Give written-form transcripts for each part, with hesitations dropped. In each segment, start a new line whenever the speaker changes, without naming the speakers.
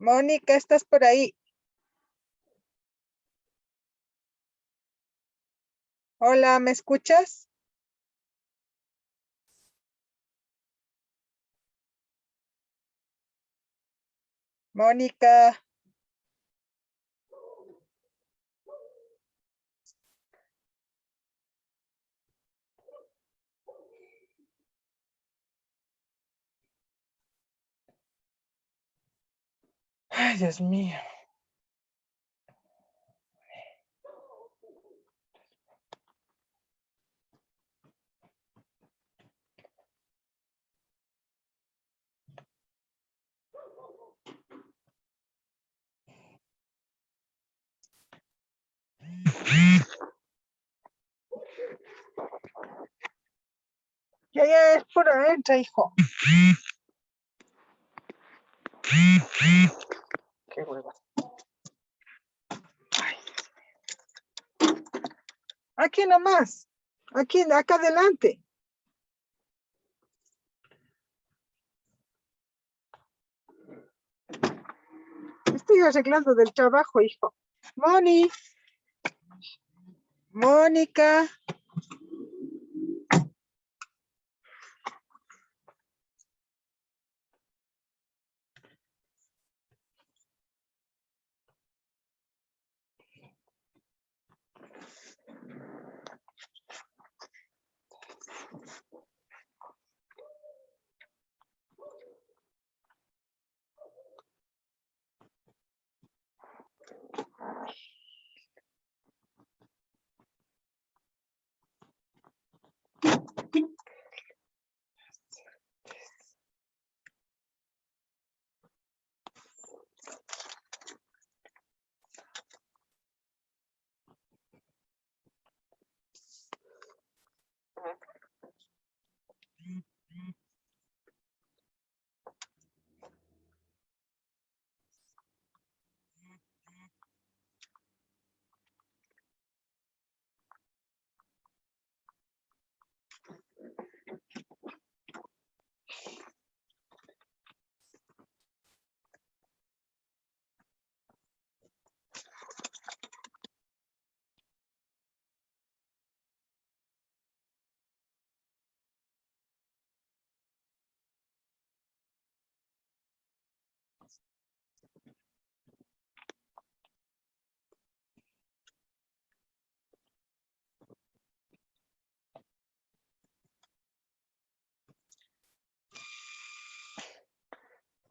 Mónica, ¿estás por ahí? Hola, ¿me escuchas? Mónica. Ay, Dios mío. Ya, es por adentro, hijo. Qué hueva. Ay. Aquí nomás. Aquí, acá adelante. Estoy arreglando del trabajo, hijo. Mónica.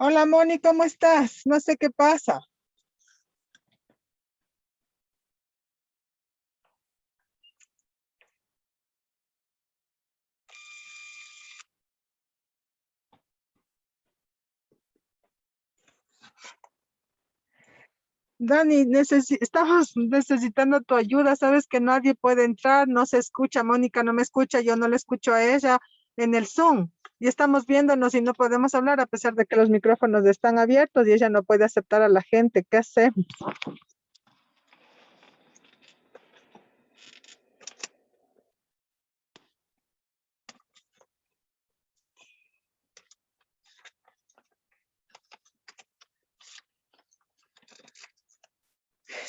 Hola, Moni, ¿cómo estás? No sé qué pasa. Dani, estamos necesitando tu ayuda. Sabes que nadie puede entrar, no se escucha. Mónica no me escucha, yo no le escucho a ella en el Zoom. Y estamos viéndonos y no podemos hablar a pesar de que los micrófonos están abiertos y ella no puede aceptar a la gente. ¿Qué hacemos?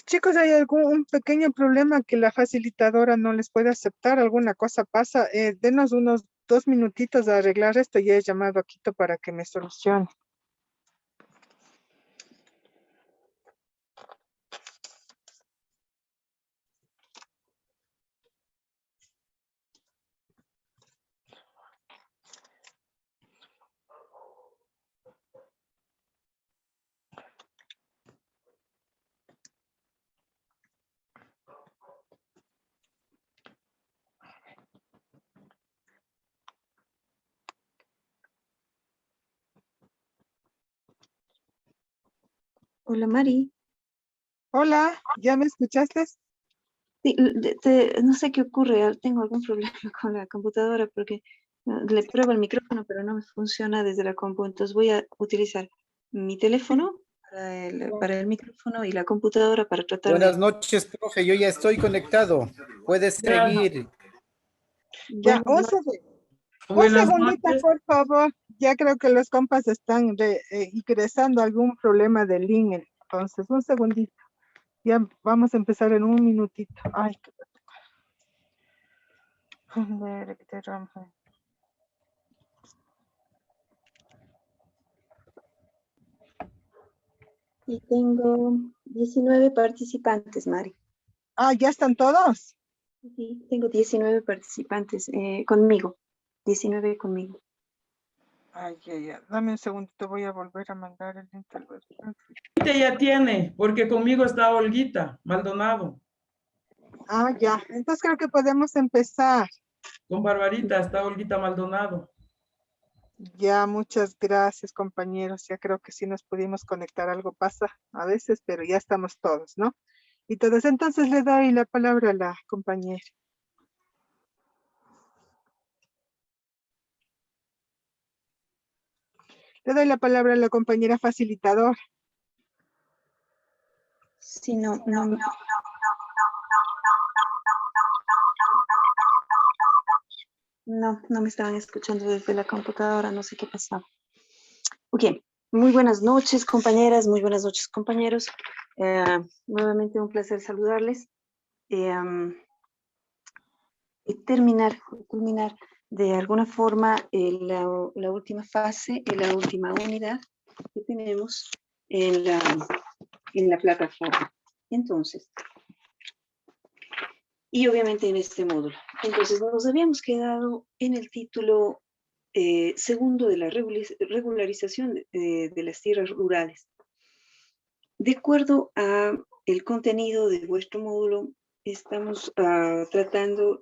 Chicos, ¿hay algún pequeño problema que la facilitadora no les puede aceptar? ¿Alguna cosa pasa? Denos unos 2 minutitos a arreglar esto y he llamado a Quito para que me solucione.
Hola Mari.
Hola, ¿ya me escuchaste?
Sí, no sé qué ocurre, tengo algún problema con la computadora porque le pruebo el micrófono pero no me funciona desde la compu, entonces voy a utilizar mi teléfono para el micrófono y la computadora para tratar
Buenas
de...
noches, profe. Yo ya estoy conectado. Puedes seguir.
Ya,
Bueno,
un segundito,
Buenas
por
noches.
favor. Ya creo que los compas están ingresando algún problema de link. Entonces, un segundito. Ya vamos a empezar en un minutito. Ay, qué...
Y tengo 19 participantes, Mari.
Ah, ¿ya están todos?
Sí, tengo 19 participantes conmigo. 19 conmigo.
Ay, ya. Dame un segundito, voy a volver a mandar el link al web.
Ya tiene, porque conmigo está Olguita Maldonado.
Ah, ya. Entonces creo que podemos empezar.
Con Barbarita está Olguita Maldonado.
Ya, muchas gracias, compañeros. Ya creo que sí nos pudimos conectar. Algo pasa a veces, pero ya estamos todos, ¿no? Y todos. Entonces le doy la palabra a la compañera. Le doy la palabra a la compañera facilitadora.
Sí, no me estaban escuchando desde la computadora, no sé qué pasaba. Ok, muy buenas noches, compañeras, muy buenas noches, compañeros. Nuevamente un placer saludarles. Y culminar de alguna forma la última fase, la última unidad que tenemos en la plataforma. Entonces, y obviamente en este módulo. Entonces, nos habíamos quedado en el título segundo de la regularización de las tierras rurales. De acuerdo a el contenido de vuestro módulo, estamos tratando,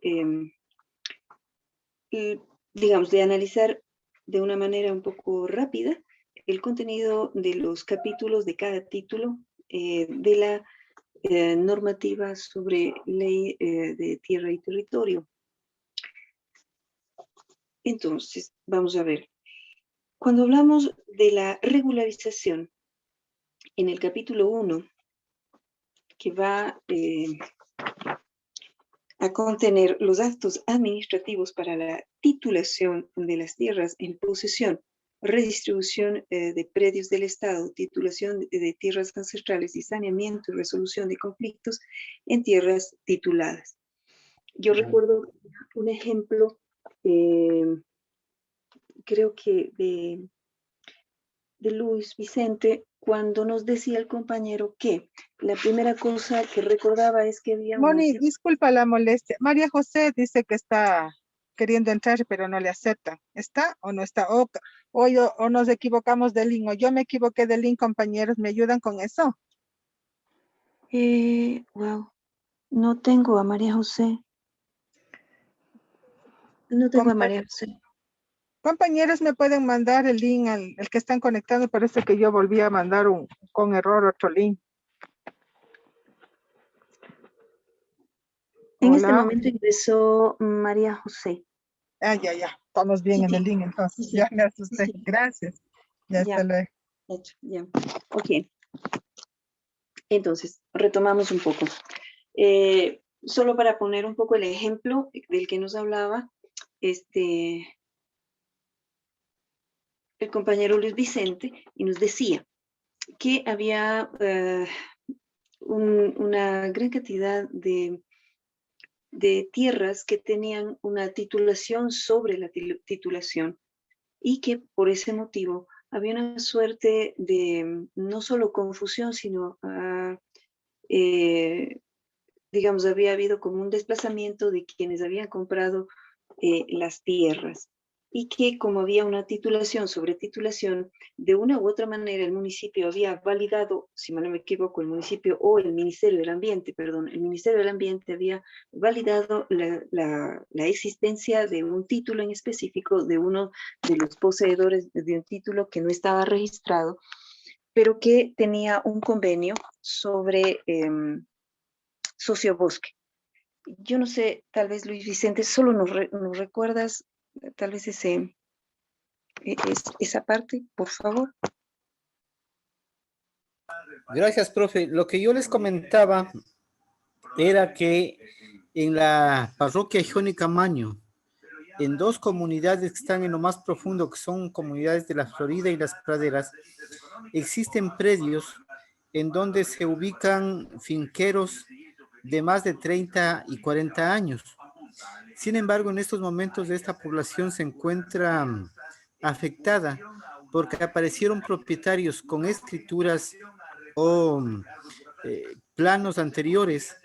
digamos, de analizar de una manera un poco rápida el contenido de los capítulos de cada título de la normativa sobre ley de tierra y territorio. Entonces, vamos a ver. Cuando hablamos de la regularización, en el capítulo 1, que va a contener los actos administrativos para la titulación de las tierras en posesión, redistribución de predios del Estado, titulación de tierras ancestrales y saneamiento y resolución de conflictos en tierras tituladas. Yo recuerdo un ejemplo, creo que de Luis Vicente, cuando nos decía el compañero que la primera cosa que recordaba es que había una...
Moni, disculpa la molestia. María José dice que está queriendo entrar, pero no le aceptan. ¿Está o no está? O nos equivocamos de link, o yo me equivoqué de link, compañeros. ¿Me ayudan con eso?
Wow. No tengo a María José. No tengo a María José.
Compañeros, ¿me pueden mandar el link al que están conectando? Parece que yo volví a mandar con error otro link.
En este
Hola.
momento ingresó María José.
Ah, ya. Estamos bien
Sí,
en el link, entonces.
sí,
Ya me asusté.
sí.
Gracias. Ya
Ya.
está luego.
Hecho, ya. Ok. Entonces, retomamos un poco. Solo para poner un poco el ejemplo del que nos hablaba, el compañero Luis Vicente, y nos decía que había una gran cantidad de tierras que tenían una titulación sobre la titulación y que por ese motivo había una suerte de no solo confusión, sino, digamos, había habido como un desplazamiento de quienes habían comprado las tierras y que como había una titulación sobre titulación, de una u otra manera el municipio había validado, si mal no me equivoco, el municipio o el Ministerio del Ambiente, perdón, el Ministerio del Ambiente había validado la existencia de un título en específico de uno de los poseedores de un título que no estaba registrado, pero que tenía un convenio sobre sociobosque. Yo no sé, tal vez Luis Vicente, solo nos recuerdas tal vez esa parte, por favor.
Gracias, profe. Lo que yo les comentaba era que en la parroquia Jónica Maño, en dos comunidades que están en lo más profundo, que son comunidades de la Florida y las praderas, existen predios en donde se ubican finqueros de más de 30 y 40 años. Sin embargo, en estos momentos esta población se encuentra afectada porque aparecieron propietarios con escrituras o planos anteriores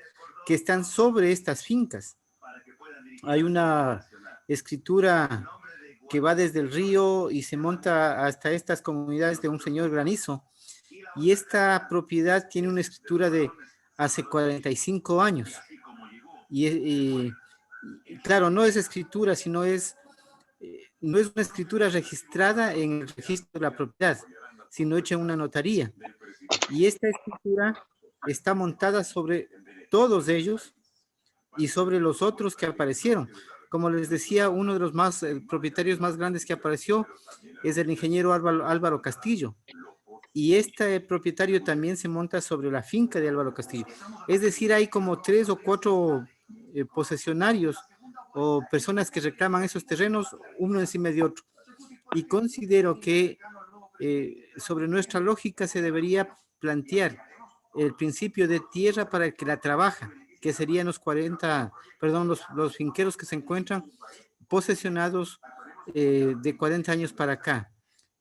que están sobre estas fincas. Hay una escritura que va desde el río y se monta hasta estas comunidades de un señor Granizo. Y esta propiedad tiene una escritura de hace 45 años. Y claro, no es escritura, sino no es una escritura registrada en el registro de la propiedad, sino hecha en una notaría. Y esta escritura está montada sobre todos ellos y sobre los otros que aparecieron. Como les decía, uno de los propietarios más grandes que apareció es el ingeniero Álvaro Castillo. Y este propietario también se monta sobre la finca de Álvaro Castillo. Es decir, hay como 3 o 4 posesionarios o personas que reclaman esos terrenos uno encima de otro. Y considero que sobre nuestra lógica se debería plantear el principio de tierra para el que la trabaja, que serían los finqueros que se encuentran posesionados de 40 años para acá,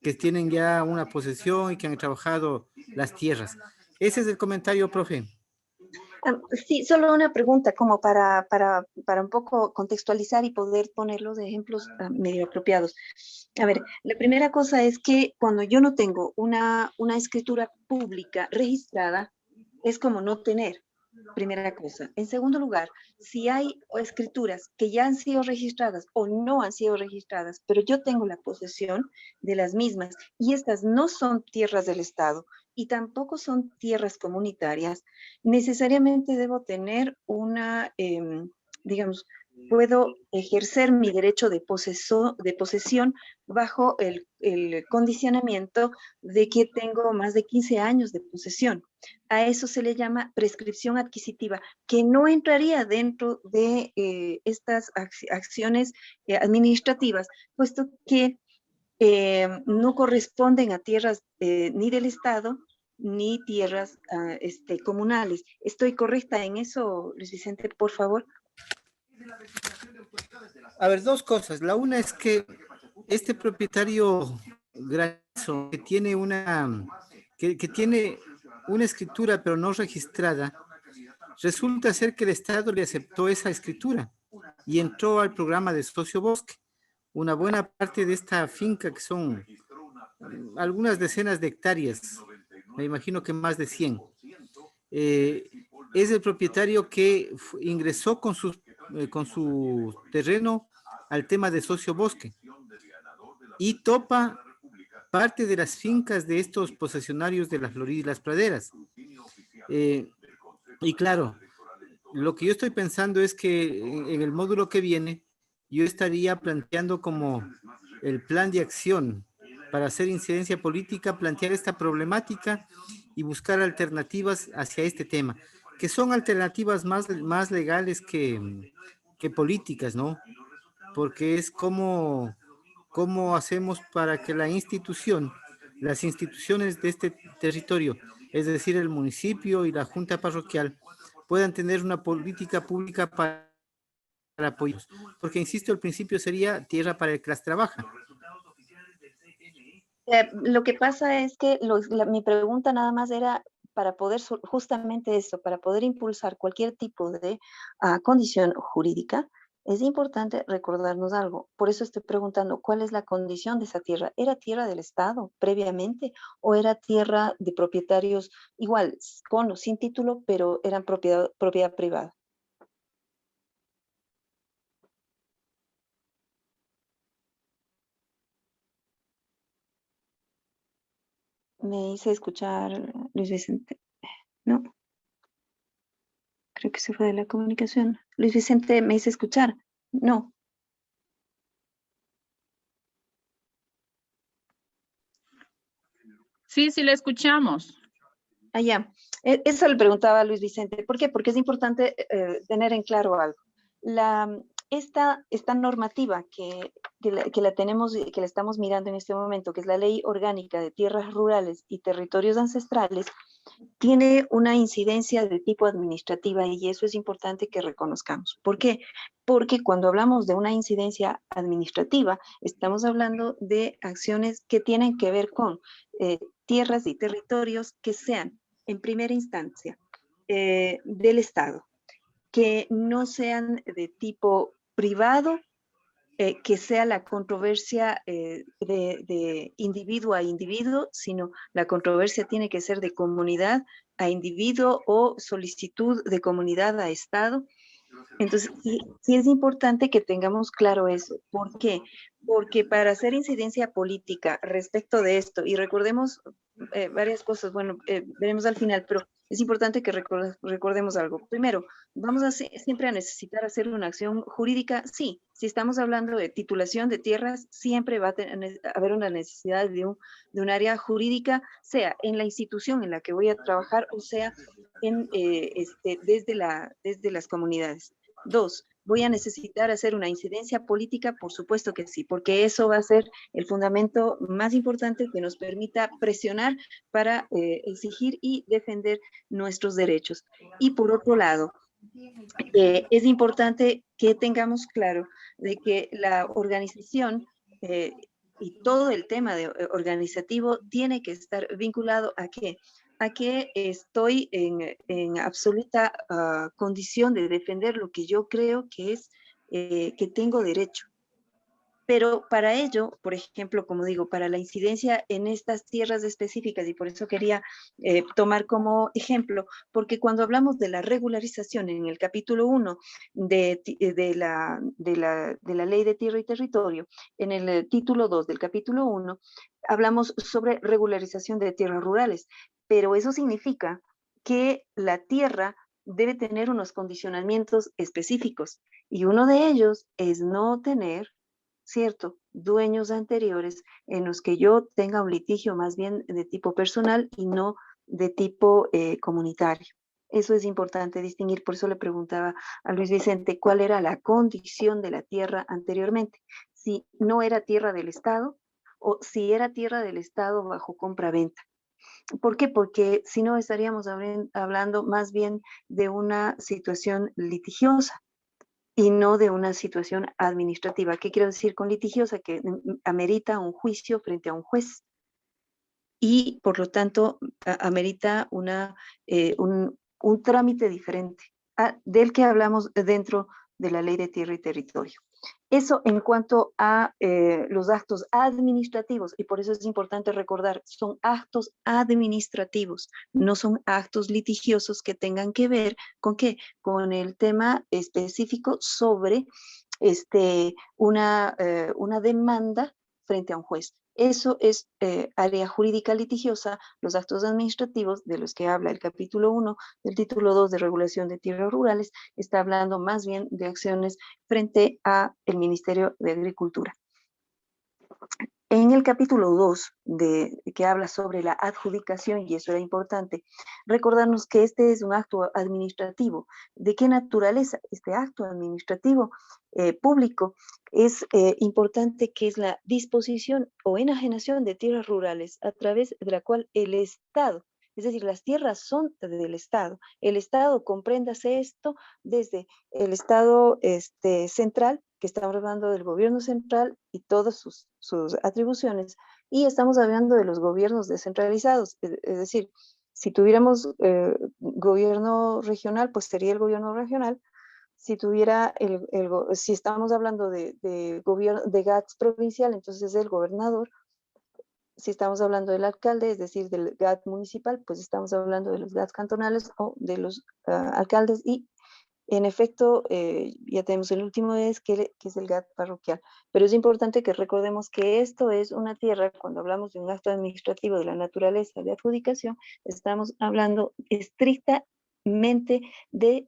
que tienen ya una posesión y que han trabajado las tierras. Ese es el comentario, profe.
Sí, solo una pregunta como para un poco contextualizar y poder ponerlo de ejemplos medio apropiados. A ver, la primera cosa es que cuando yo no tengo una escritura pública registrada, es como no tener, primera cosa. En segundo lugar, si hay escrituras que ya han sido registradas o no han sido registradas, pero yo tengo la posesión de las mismas y estas no son tierras del Estado y tampoco son tierras comunitarias, necesariamente debo tener digamos, puedo ejercer mi derecho de posesión bajo el condicionamiento de que tengo más de 15 años de posesión. A eso se le llama prescripción adquisitiva, que no entraría dentro de estas acciones administrativas, puesto que no corresponden a tierras ni del Estado ni tierras comunales. ¿Estoy correcta en eso, Luis Vicente, por favor?
A ver, dos cosas. La una es que este propietario Granizo, que tiene que tiene una escritura pero no registrada, resulta ser que el Estado le aceptó esa escritura y entró al programa de Socio Bosque. Una buena parte de esta finca, que son algunas decenas de hectáreas, me imagino que más de 100, es el propietario que ingresó con su terreno al tema de Socio Bosque y topa parte de las fincas de estos posesionarios de la Florida y las praderas. Y claro, lo que yo estoy pensando es que en el módulo que viene yo estaría planteando como el plan de acción para hacer incidencia política, plantear esta problemática y buscar alternativas hacia este tema, que son alternativas más legales que políticas, ¿no? Porque es cómo hacemos para que las instituciones de este territorio, es decir, el municipio y la junta parroquial, puedan tener una política pública para apoyos. Porque, insisto, el principio sería tierra para el que las trabaja.
Lo que pasa es que mi pregunta nada más era para poder, justamente eso, para poder impulsar cualquier tipo de condición jurídica, es importante recordarnos algo. Por eso estoy preguntando, ¿cuál es la condición de esa tierra? ¿Era tierra del Estado previamente o era tierra de propietarios igual, con o sin título, pero eran propiedad privada? Me hice escuchar, Luis Vicente. No, creo que se fue de la comunicación. Luis Vicente, ¿me hice escuchar? No.
Sí, sí, le escuchamos.
Ya. Eso le preguntaba a Luis Vicente. ¿Por qué? Porque es importante tener en claro algo. esta normativa que la tenemos, que la estamos mirando en este momento, que es la Ley Orgánica de Tierras Rurales y Territorios Ancestrales, tiene una incidencia de tipo administrativa y eso es importante que reconozcamos. ¿Por qué? Porque cuando hablamos de una incidencia administrativa, estamos hablando de acciones que tienen que ver con tierras y territorios que sean, en primera instancia, del Estado, que no sean de tipo privado, que sea la controversia de individuo a individuo, sino la controversia tiene que ser de comunidad a individuo o solicitud de comunidad a Estado. Entonces, sí es importante que tengamos claro eso. ¿Por qué? Porque para hacer incidencia política respecto de esto, y recordemos varias cosas, bueno, veremos al final, pero es importante que recordemos algo. Primero, vamos siempre a necesitar hacer una acción jurídica. Sí, si estamos hablando de titulación de tierras, siempre va a haber una necesidad de un área jurídica, sea en la institución en la que voy a trabajar o sea desde las comunidades. 2, ¿voy a necesitar hacer una incidencia política? Por supuesto que sí, porque eso va a ser el fundamento más importante que nos permita presionar para exigir y defender nuestros derechos. Y por otro lado, es importante que tengamos claro de que la organización y todo el tema organizativo tiene que estar vinculado ¿a qué? A que estoy en absoluta condición de defender lo que yo creo que es que tengo derecho. Pero para ello, por ejemplo, como digo, para la incidencia en estas tierras específicas, y por eso quería tomar como ejemplo, porque cuando hablamos de la regularización en el capítulo 1 de la Ley de Tierra y Territorio, en el título 2 del capítulo 1, hablamos sobre regularización de tierras rurales, pero eso significa que la tierra debe tener unos condicionamientos específicos, y uno de ellos es no tener, ¿cierto?, dueños anteriores en los que yo tenga un litigio más bien de tipo personal y no de tipo comunitario. Eso es importante distinguir, por eso le preguntaba a Luis Vicente cuál era la condición de la tierra anteriormente, si no era tierra del Estado o si era tierra del Estado bajo compra-venta. ¿Por qué? Porque si no estaríamos hablando más bien de una situación litigiosa y no de una situación administrativa. ¿Qué quiero decir con litigiosa? Que amerita un juicio frente a un juez y por lo tanto amerita un trámite diferente del que hablamos dentro de la Ley de Tierra y Territorio. Eso en cuanto a los actos administrativos, y por eso es importante recordar, son actos administrativos, no son actos litigiosos que tengan que ver ¿con qué? Con el tema específico sobre una demanda frente a un juez. Eso es área jurídica litigiosa, los actos administrativos de los que habla el capítulo 1 del título 2 de regulación de tierras rurales, está hablando más bien de acciones frente a el Ministerio de Agricultura. En el capítulo 2, que habla sobre la adjudicación, y eso era importante, recordarnos que este es un acto administrativo. ¿De qué naturaleza? Este acto administrativo público es importante, que es la disposición o enajenación de tierras rurales a través de la cual el Estado, es decir, las tierras son del Estado. El Estado, compréndase esto desde el Estado central, que estamos hablando del gobierno central y todas sus atribuciones, y estamos hablando de los gobiernos descentralizados, es decir, si tuviéramos gobierno regional, pues sería el gobierno regional. Si tuviera si estamos hablando de gobierno de GATS provincial, entonces es el gobernador. Si estamos hablando del alcalde, es decir, del GAT municipal, pues estamos hablando de los GATs cantonales o de los alcaldes, y en efecto, ya tenemos el último que es el GAT parroquial. Pero es importante que recordemos que esto es una tierra, cuando hablamos de un acto administrativo de la naturaleza de adjudicación, estamos hablando estrictamente de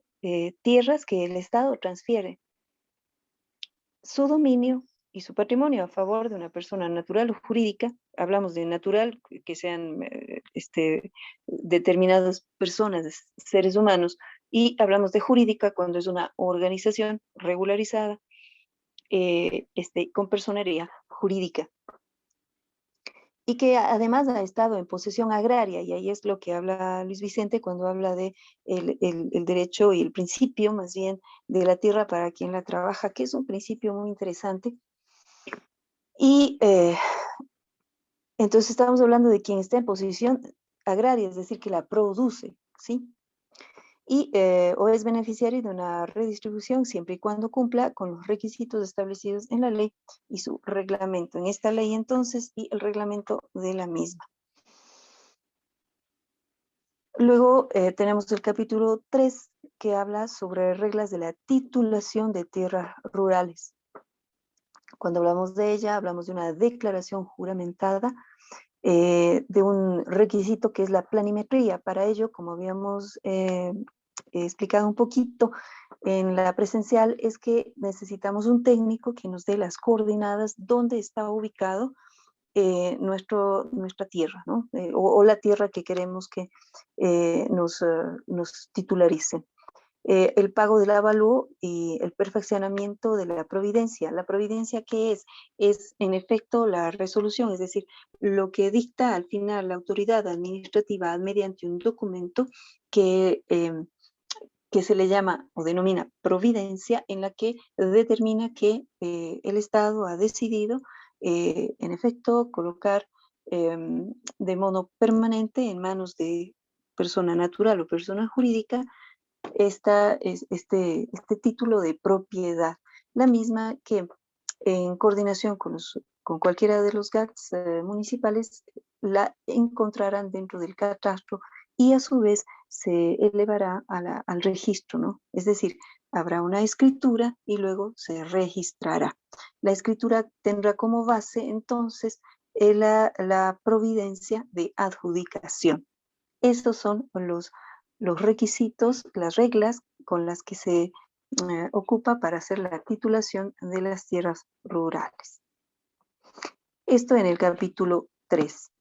tierras que el Estado transfiere su dominio y su patrimonio a favor de una persona natural o jurídica. Hablamos de natural, que sean determinadas personas, seres humanos, y hablamos de jurídica cuando es una organización regularizada con personería jurídica. Y que además ha estado en posesión agraria, y ahí es lo que habla Luis Vicente cuando habla de el derecho y el principio más bien de la tierra para quien la trabaja, que es un principio muy interesante. Y entonces estamos hablando de quien está en posesión agraria, es decir, que la produce, ¿sí? Y o es beneficiario de una redistribución siempre y cuando cumpla con los requisitos establecidos en la ley y su reglamento. En esta ley entonces y el reglamento de la misma. Luego tenemos el capítulo 3 que habla sobre reglas de la titulación de tierras rurales. Cuando hablamos de ella, hablamos de una declaración juramentada, de un requisito que es la planimetría. Para ello, como habíamos explicado un poquito en la presencial, es que necesitamos un técnico que nos dé las coordenadas donde está ubicado nuestra tierra, ¿no? O la tierra que queremos que nos titularicen. El pago del avalúo y el perfeccionamiento de la providencia. ¿La providencia qué es? Es en efecto la resolución, es decir, lo que dicta al final la autoridad administrativa mediante un documento que se le llama o denomina providencia, en la que determina que el Estado ha decidido, en efecto, colocar de modo permanente en manos de persona natural o persona jurídica este título de propiedad, la misma que en coordinación con cualquiera de los GATS municipales la encontrarán dentro del catastro y a su vez se elevará al registro, ¿no? Es decir, habrá una escritura y luego se registrará. La escritura tendrá como base entonces la providencia de adjudicación. Estos son los requisitos, las reglas con las que se ocupa para hacer la titulación de las tierras rurales. Esto en el capítulo 3.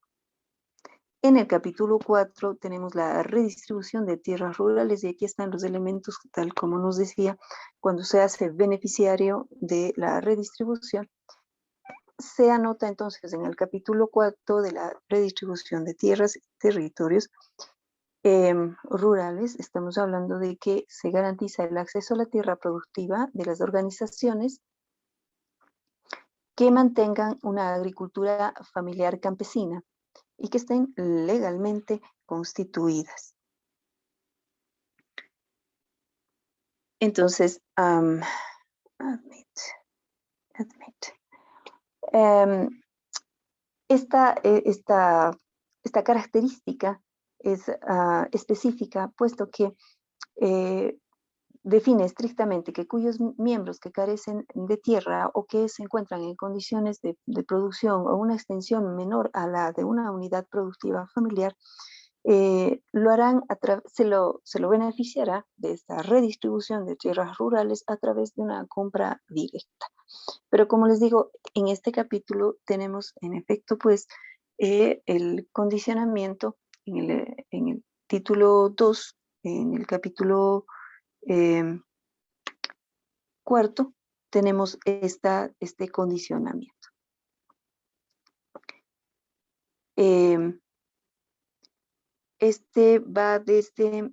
En el capítulo 4 tenemos la redistribución de tierras rurales y aquí están los elementos tal como nos decía, cuando se hace beneficiario de la redistribución. Se anota entonces en el capítulo 4 de la redistribución de tierras y territorios rurales, estamos hablando de que se garantiza el acceso a la tierra productiva de las organizaciones que mantengan una agricultura familiar campesina y que estén legalmente constituidas. Entonces, esta característica es específica, puesto que define estrictamente que cuyos miembros que carecen de tierra o que se encuentran en condiciones de producción o una extensión menor a la de una unidad productiva familiar, lo harán se lo beneficiará de esta redistribución de tierras rurales a través de una compra directa. Pero como les digo, en este capítulo tenemos en efecto pues el condicionamiento en el título 2, en el capítulo cuarto, tenemos este condicionamiento. Este va desde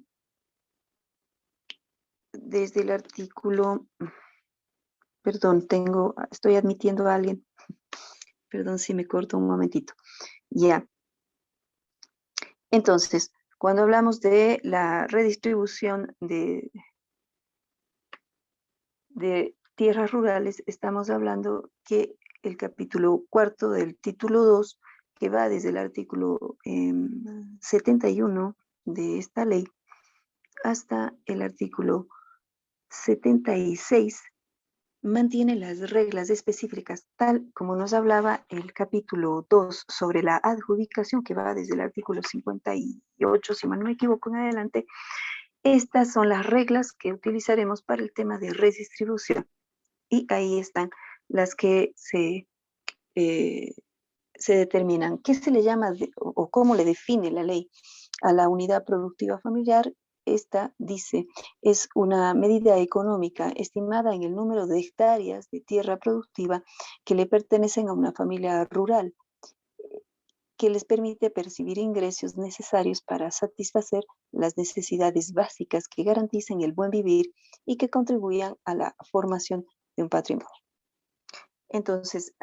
el artículo, perdón, estoy admitiendo a alguien, perdón si me corto un momentito, ya. Entonces, cuando hablamos de la redistribución de tierras rurales, estamos hablando que el capítulo cuarto del título 2, que va desde el artículo 71 de esta ley hasta el artículo 76, mantiene las reglas específicas, tal como nos hablaba el capítulo 2 sobre la adjudicación, que va desde el artículo 58, si mal no me equivoco, en adelante. Estas son las reglas que utilizaremos para el tema de redistribución. Y ahí están las que se determinan. ¿Qué se le llama o cómo le define la ley a la unidad productiva familiar? esta dice, es una medida económica estimada en el número de hectáreas de tierra productiva que le pertenecen a una familia rural, que les permite percibir ingresos necesarios para satisfacer las necesidades básicas que garanticen el buen vivir y que contribuyan a la formación de un patrimonio. Entonces,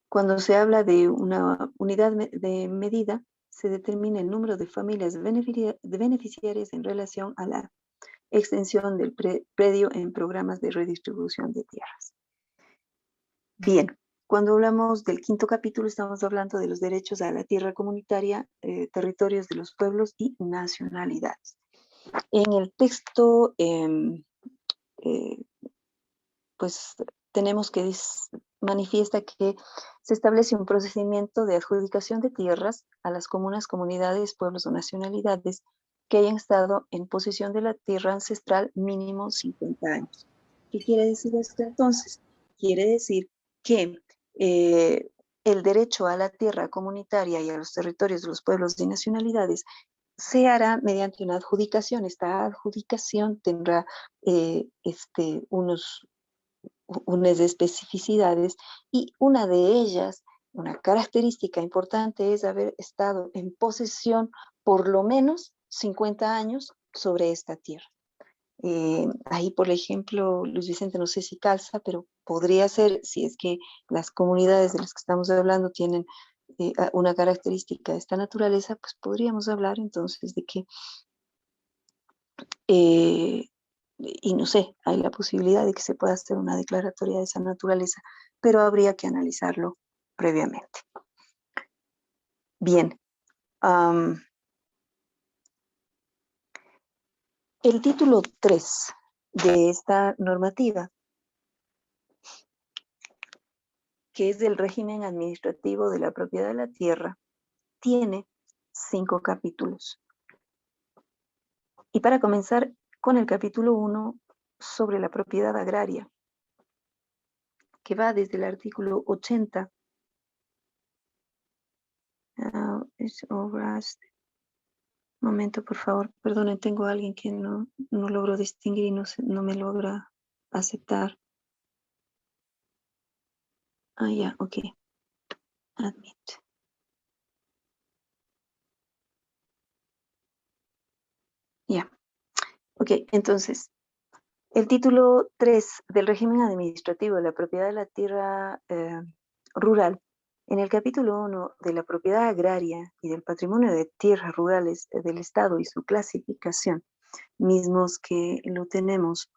cuando se habla de una unidad de medida, se determina el número de familias beneficiarias en relación a la extensión del predio en programas de redistribución de tierras. Bien, cuando hablamos del quinto capítulo, estamos hablando de los derechos a la tierra comunitaria, territorios de los pueblos y nacionalidades. En el texto, pues tenemos que manifiesta que se establece un procedimiento de adjudicación de tierras a las comunas, comunidades, pueblos o nacionalidades que hayan estado en posesión de la tierra ancestral mínimo 50 años. ¿Qué quiere decir esto entonces? Quiere decir que el derecho a la tierra comunitaria y a los territorios de los pueblos y nacionalidades se hará mediante una adjudicación. Esta adjudicación tendrá unas especificidades, y una de ellas, una característica importante, es haber estado en posesión por lo menos 50 años sobre esta tierra. Ahí, por ejemplo, Luis Vicente, no sé si calza, pero podría ser, si es que las comunidades de las que estamos hablando tienen una característica de esta naturaleza, pues podríamos hablar entonces de que y no sé, hay la posibilidad de que se pueda hacer una declaratoria de esa naturaleza, pero habría que analizarlo previamente. Bien, el título 3 de esta normativa, que es del régimen administrativo de la propiedad de la tierra, tiene 5 capítulos. Y para comenzar con el capítulo 1 sobre la propiedad agraria, que va desde el artículo 80. Momento, por favor, perdonen, tengo a alguien que no logro distinguir y no me logra aceptar. Ya, ok. Admit. Ya. Ok, entonces, el título 3 del régimen administrativo de la propiedad de la tierra rural, en el capítulo 1 de la propiedad agraria y del patrimonio de tierras rurales del Estado y su clasificación, mismos que lo tenemos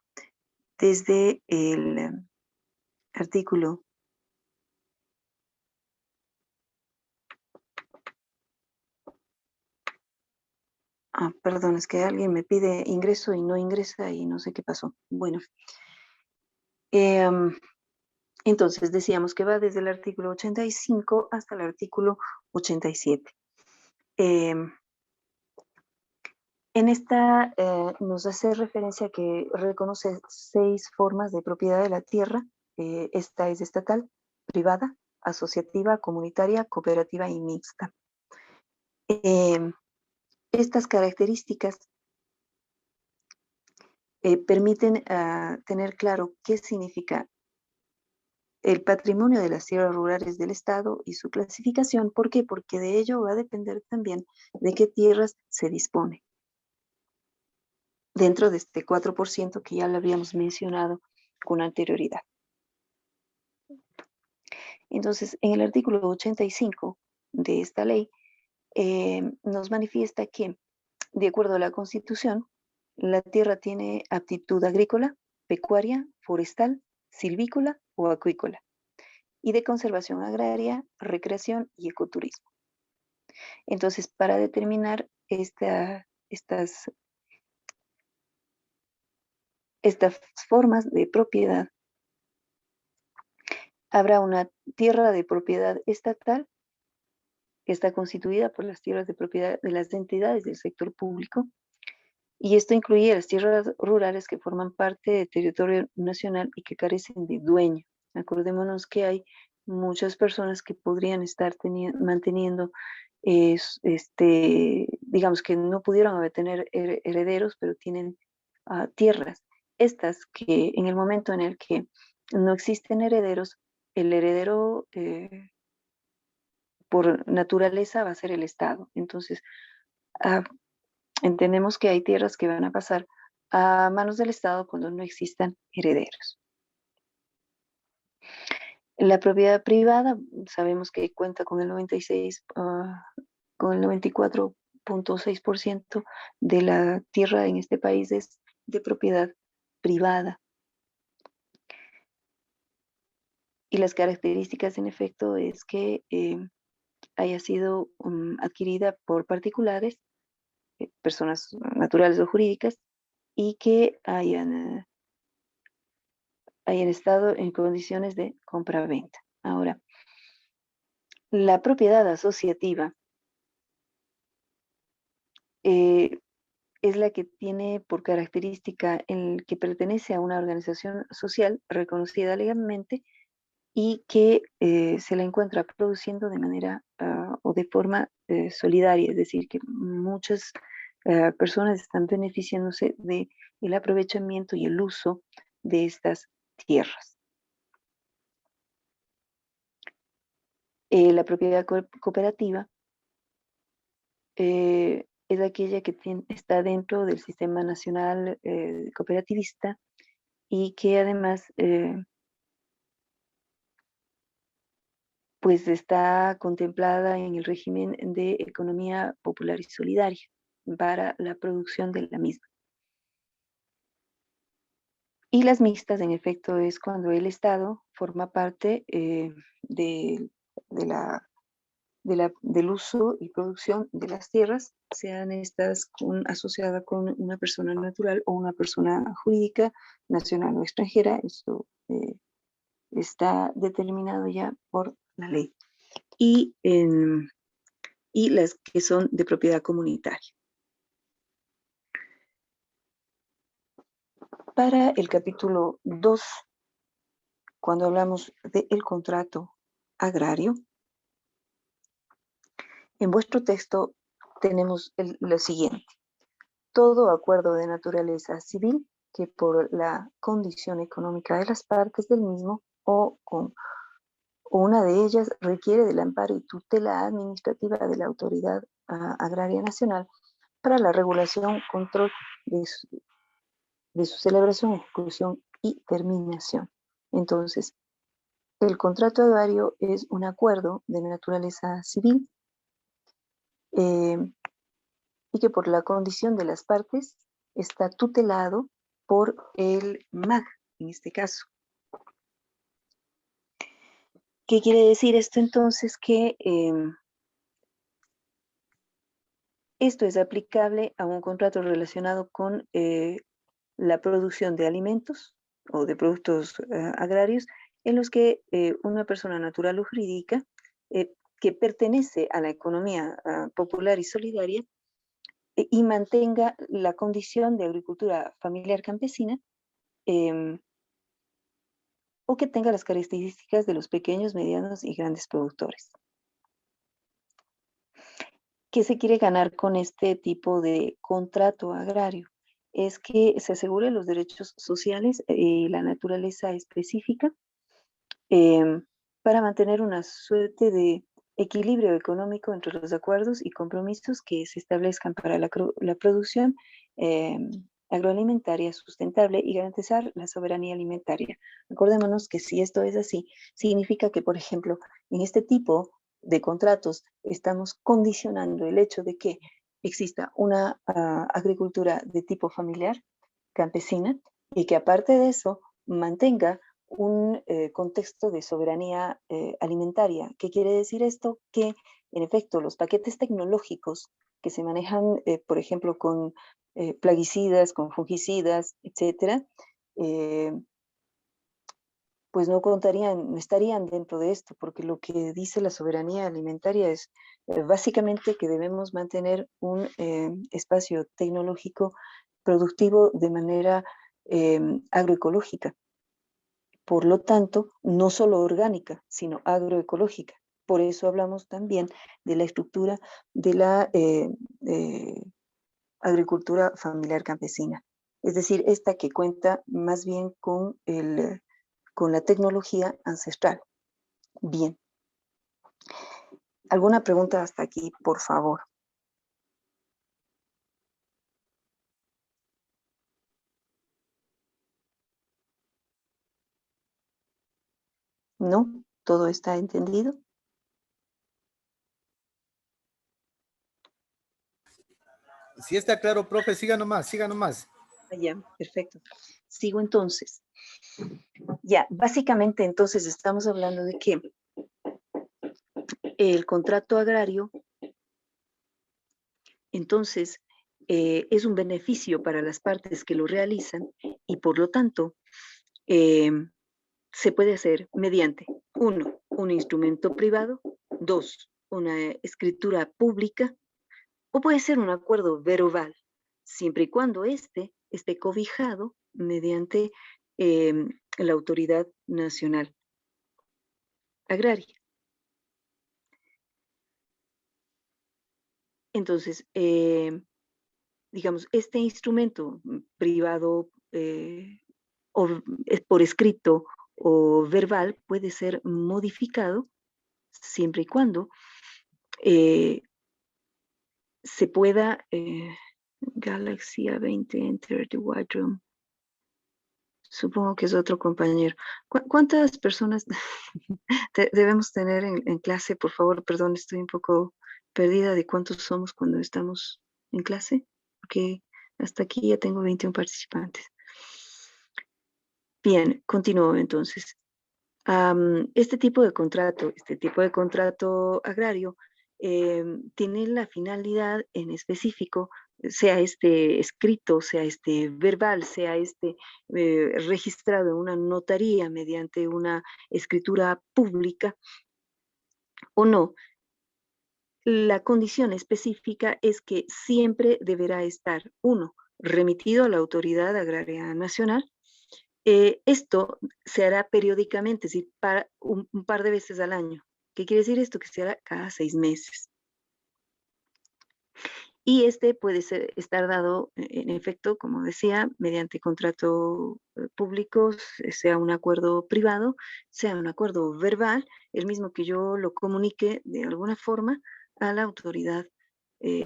desde el artículo perdón, es que alguien me pide ingreso y no ingresa y no sé qué pasó. Bueno, entonces decíamos que va desde el artículo 85 hasta el artículo 87. En esta nos hace referencia a que reconoce 6 formas de propiedad de la tierra. Esta es estatal, privada, asociativa, comunitaria, cooperativa y mixta. Estas características permiten tener claro qué significa el patrimonio de las tierras rurales del Estado y su clasificación. ¿Por qué? Porque de ello va a depender también de qué tierras se dispone. Dentro de este 4% que ya lo habíamos mencionado con anterioridad. Entonces, en el artículo 85 de esta ley, nos manifiesta que, de acuerdo a la Constitución, la tierra tiene aptitud agrícola, pecuaria, forestal, silvícola o acuícola, y de conservación agraria, recreación y ecoturismo. Entonces, para determinar estas formas de propiedad, habrá una tierra de propiedad estatal que está constituida por las tierras de propiedad de las entidades del sector público, y esto incluye las tierras rurales que forman parte del territorio nacional y que carecen de dueño. Acordémonos que hay muchas personas que podrían estar manteniendo digamos que no pudieron tener herederos, pero tienen tierras. Estas que en el momento en el que no existen herederos, el heredero por naturaleza va a ser el Estado. Entonces, entendemos que hay tierras que van a pasar a manos del Estado cuando no existan herederos. La propiedad privada, sabemos que cuenta con el 94.6% de la tierra en este país es de propiedad privada. Y las características, en efecto, es que haya sido adquirida por particulares, personas naturales o jurídicas, y que hayan estado en condiciones de compra-venta. Ahora, la propiedad asociativa es la que tiene por característica el que pertenece a una organización social reconocida legalmente y que se la encuentra produciendo de manera o de forma solidaria, es decir, que muchas personas están beneficiándose del aprovechamiento y el uso de estas tierras. La propiedad cooperativa es aquella que está dentro del sistema nacional cooperativista y que además pues está contemplada en el régimen de economía popular y solidaria para la producción de la misma. Y las mixtas, en efecto, es cuando el Estado forma parte del uso y producción de las tierras, sean estas asociadas con una persona natural o una persona jurídica, nacional o extranjera. Esto está determinado ya por la ley. Y las que son de propiedad comunitaria. Para el capítulo 2, cuando hablamos del contrato agrario, en vuestro texto tenemos lo siguiente. Todo acuerdo de naturaleza civil que por la condición económica de las partes del mismo o una de ellas requiere del amparo y tutela administrativa de la Autoridad Agraria Nacional para la regulación, control de su celebración, ejecución y terminación. Entonces, el contrato agrario es un acuerdo de naturaleza civil y que por la condición de las partes está tutelado por el MAG, en este caso. ¿Qué quiere decir esto entonces? Que esto es aplicable a un contrato relacionado con la producción de alimentos o de productos agrarios en los que una persona natural o jurídica que pertenece a la economía popular y solidaria y mantenga la condición de agricultura familiar campesina o que tenga las características de los pequeños, medianos y grandes productores. ¿Qué se quiere ganar con este tipo de contrato agrario? Es que se aseguren los derechos sociales y la naturaleza específica para mantener una suerte de equilibrio económico entre los acuerdos y compromisos que se establezcan para la producción agroalimentaria sustentable y garantizar la soberanía alimentaria. Acordémonos que si esto es así, significa que, por ejemplo, en este tipo de contratos estamos condicionando el hecho de que exista una agricultura de tipo familiar, campesina, y que aparte de eso mantenga un contexto de soberanía alimentaria. ¿Qué quiere decir esto? Que, en efecto, los paquetes tecnológicos que se manejan, por ejemplo, con plaguicidas, con fungicidas, etcétera, pues no estarían dentro de esto, porque lo que dice la soberanía alimentaria es básicamente que debemos mantener un espacio tecnológico productivo de manera agroecológica. Por lo tanto, no solo orgánica, sino agroecológica. Por eso hablamos también de la estructura de la agricultura familiar campesina. Es decir, esta que cuenta más bien con la tecnología ancestral. Bien. ¿Alguna pregunta hasta aquí, por favor? ¿No? ¿Todo está entendido?
Sí está claro, profe, siga nomás, siga nomás.
Ya, perfecto. Sigo entonces. Ya, básicamente entonces estamos hablando de que el contrato agrario, entonces, es un beneficio para las partes que lo realizan y por lo tanto se puede hacer mediante, 1, un instrumento privado, 2, una escritura pública, o puede ser un acuerdo verbal, siempre y cuando éste esté cobijado mediante la autoridad nacional agraria. Entonces, digamos, este instrumento privado o por escrito o verbal puede ser modificado siempre y cuando se pueda Galaxy A20 Enter the White Room. Supongo que es otro compañero. ¿Cuántas personas debemos tener en clase? Por favor, perdón, estoy un poco perdida de cuántos somos cuando estamos en clase, porque hasta aquí ya tengo 21 participantes. Bien, continúo entonces. Este tipo de contrato agrario tiene la finalidad en específico, sea este escrito, sea este verbal, sea este registrado en una notaría mediante una escritura pública o no. La condición específica es que siempre deberá estar, 1, remitido a la Autoridad Agraria Nacional. Esto se hará periódicamente, es decir, para un par de veces al año. ¿Qué quiere decir esto? Que se hará cada 6 meses. Y este puede estar dado, en efecto, como decía, mediante contrato público, sea un acuerdo privado, sea un acuerdo verbal, el mismo que yo lo comunique de alguna forma a la Autoridad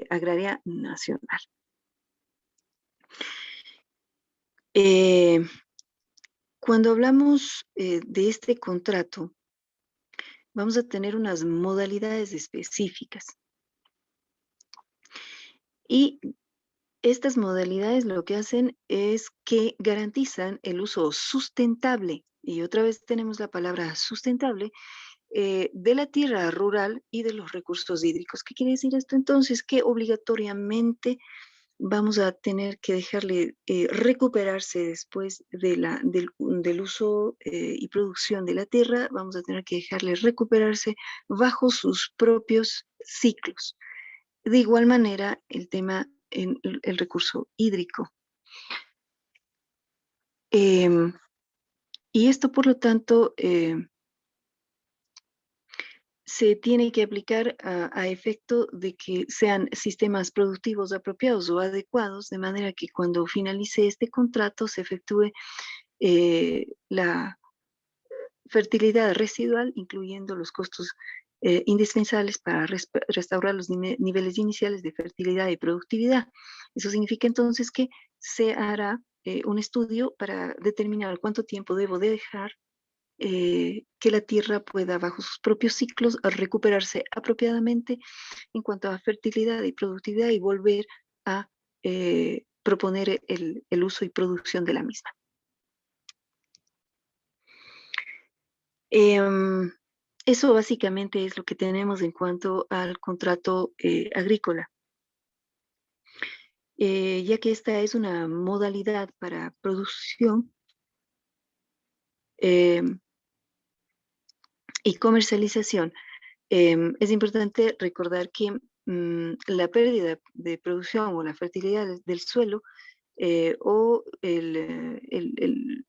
Agraria Nacional. Cuando hablamos de este contrato, vamos a tener unas modalidades específicas. Y estas modalidades lo que hacen es que garantizan el uso sustentable, y otra vez tenemos la palabra sustentable, de la tierra rural y de los recursos hídricos. ¿Qué quiere decir esto entonces? Que obligatoriamente vamos a tener que dejarle recuperarse después del uso y producción de la tierra, vamos a tener que dejarle recuperarse bajo sus propios ciclos. De igual manera, el tema en el recurso hídrico. Y esto, por lo tanto, se tiene que aplicar a efecto de que sean sistemas productivos apropiados o adecuados, de manera que cuando finalice este contrato se efectúe la fertilidad residual, incluyendo los costos indispensables para restaurar los niveles iniciales de fertilidad y productividad. Eso significa entonces que se hará un estudio para determinar cuánto tiempo debo de dejar que la tierra pueda, bajo sus propios ciclos, recuperarse apropiadamente en cuanto a fertilidad y productividad y volver a proponer el uso y producción de la misma. Eso básicamente es lo que tenemos en cuanto al contrato agrícola. Ya que esta es una modalidad para producción y comercialización, es importante recordar que la pérdida de producción o la fertilidad del suelo o el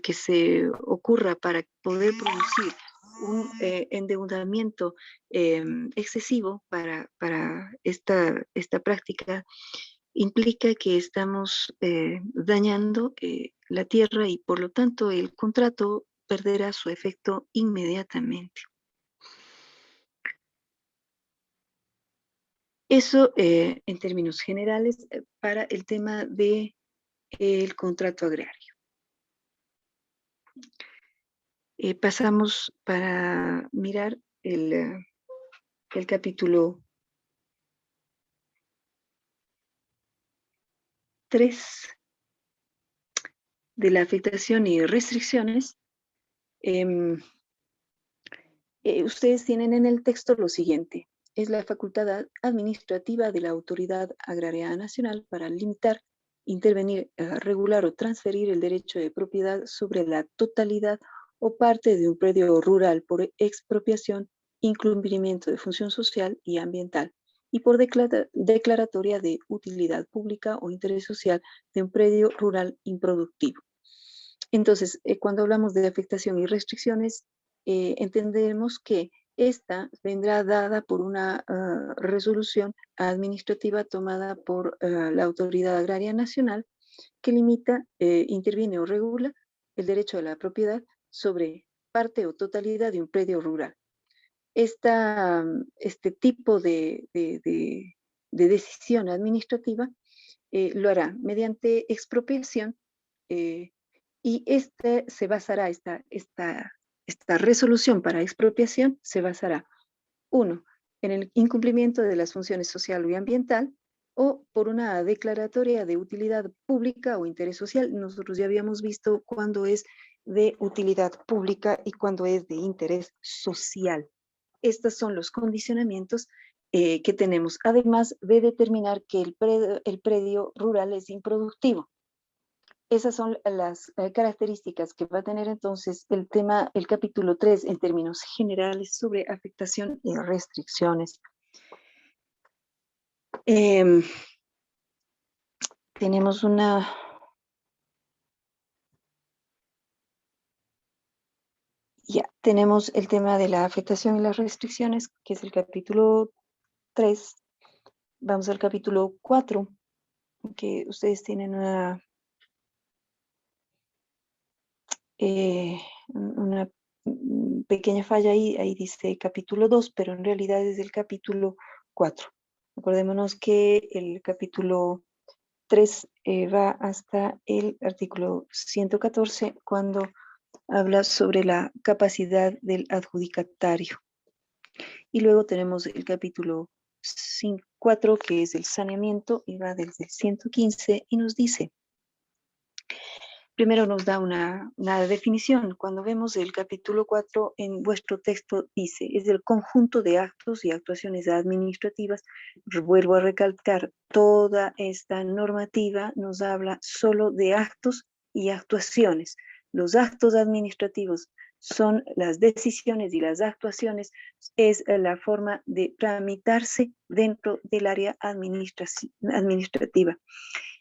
que se ocurra para poder producir un endeudamiento excesivo para esta práctica implica que estamos dañando la tierra y por lo tanto el contrato perderá su efecto inmediatamente. Eso en términos generales para el tema del contrato agrario. Pasamos para mirar el capítulo 3 de la afectación y restricciones. Ustedes tienen en el texto lo siguiente: es la facultad administrativa de la Autoridad Agraria Nacional para limitar, intervenir, regular o transferir el derecho de propiedad sobre la totalidad o parte de un predio rural por expropiación, incumplimiento de función social y ambiental, y por declaratoria de utilidad pública o interés social de un predio rural improductivo. Entonces, cuando hablamos de afectación y restricciones, entendemos que esta vendrá dada por una resolución administrativa tomada por la Autoridad Agraria Nacional que limita, interviene o regula el derecho a la propiedad sobre parte o totalidad de un predio rural. Este tipo de decisión administrativa lo hará mediante expropiación y se basará, esta resolución para expropiación se basará, 1, en el incumplimiento de las funciones social y ambiental, o por una declaratoria de utilidad pública o interés social. Nosotros ya habíamos visto cuándo es de utilidad pública y cuándo es de interés social. Estos son los condicionamientos que tenemos, además de determinar que el predio rural es improductivo. Esas son las características que va a tener entonces el capítulo 3 en términos generales sobre afectación y restricciones. Tenemos tenemos el tema de la afectación y las restricciones, que es el capítulo 3. Vamos al capítulo 4, que ustedes tienen una pequeña falla ahí dice capítulo 2, pero en realidad es el capítulo 4. Acordémonos que el capítulo 3 va hasta el artículo 114 cuando habla sobre la capacidad del adjudicatario. Y luego tenemos el capítulo 4 que es el saneamiento y va desde el 115 y nos dice, primero nos da una definición. Cuando vemos el capítulo 4 en vuestro texto dice, es el conjunto de actos y actuaciones administrativas. Vuelvo a recalcar, toda esta normativa nos habla solo de actos y actuaciones. Los actos administrativos son las decisiones y las actuaciones es la forma de tramitarse dentro del área administrativa.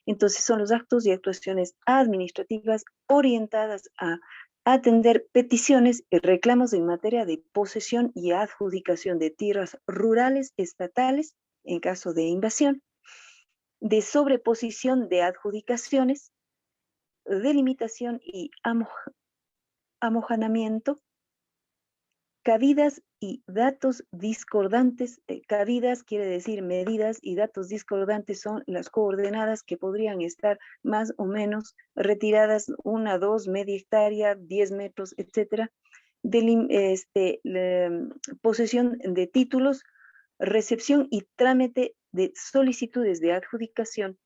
Entonces son los actos y actuaciones administrativas orientadas a atender peticiones y reclamos en materia de posesión y adjudicación de tierras rurales estatales en caso de invasión, de sobreposición de adjudicaciones, delimitación y amojanamiento, cabidas y datos discordantes. Cabidas quiere decir medidas y datos discordantes son las coordenadas que podrían estar más o menos retiradas 1, 2, media hectárea, 10 metros, etc. Posesión de títulos, recepción y trámite de solicitudes de adjudicación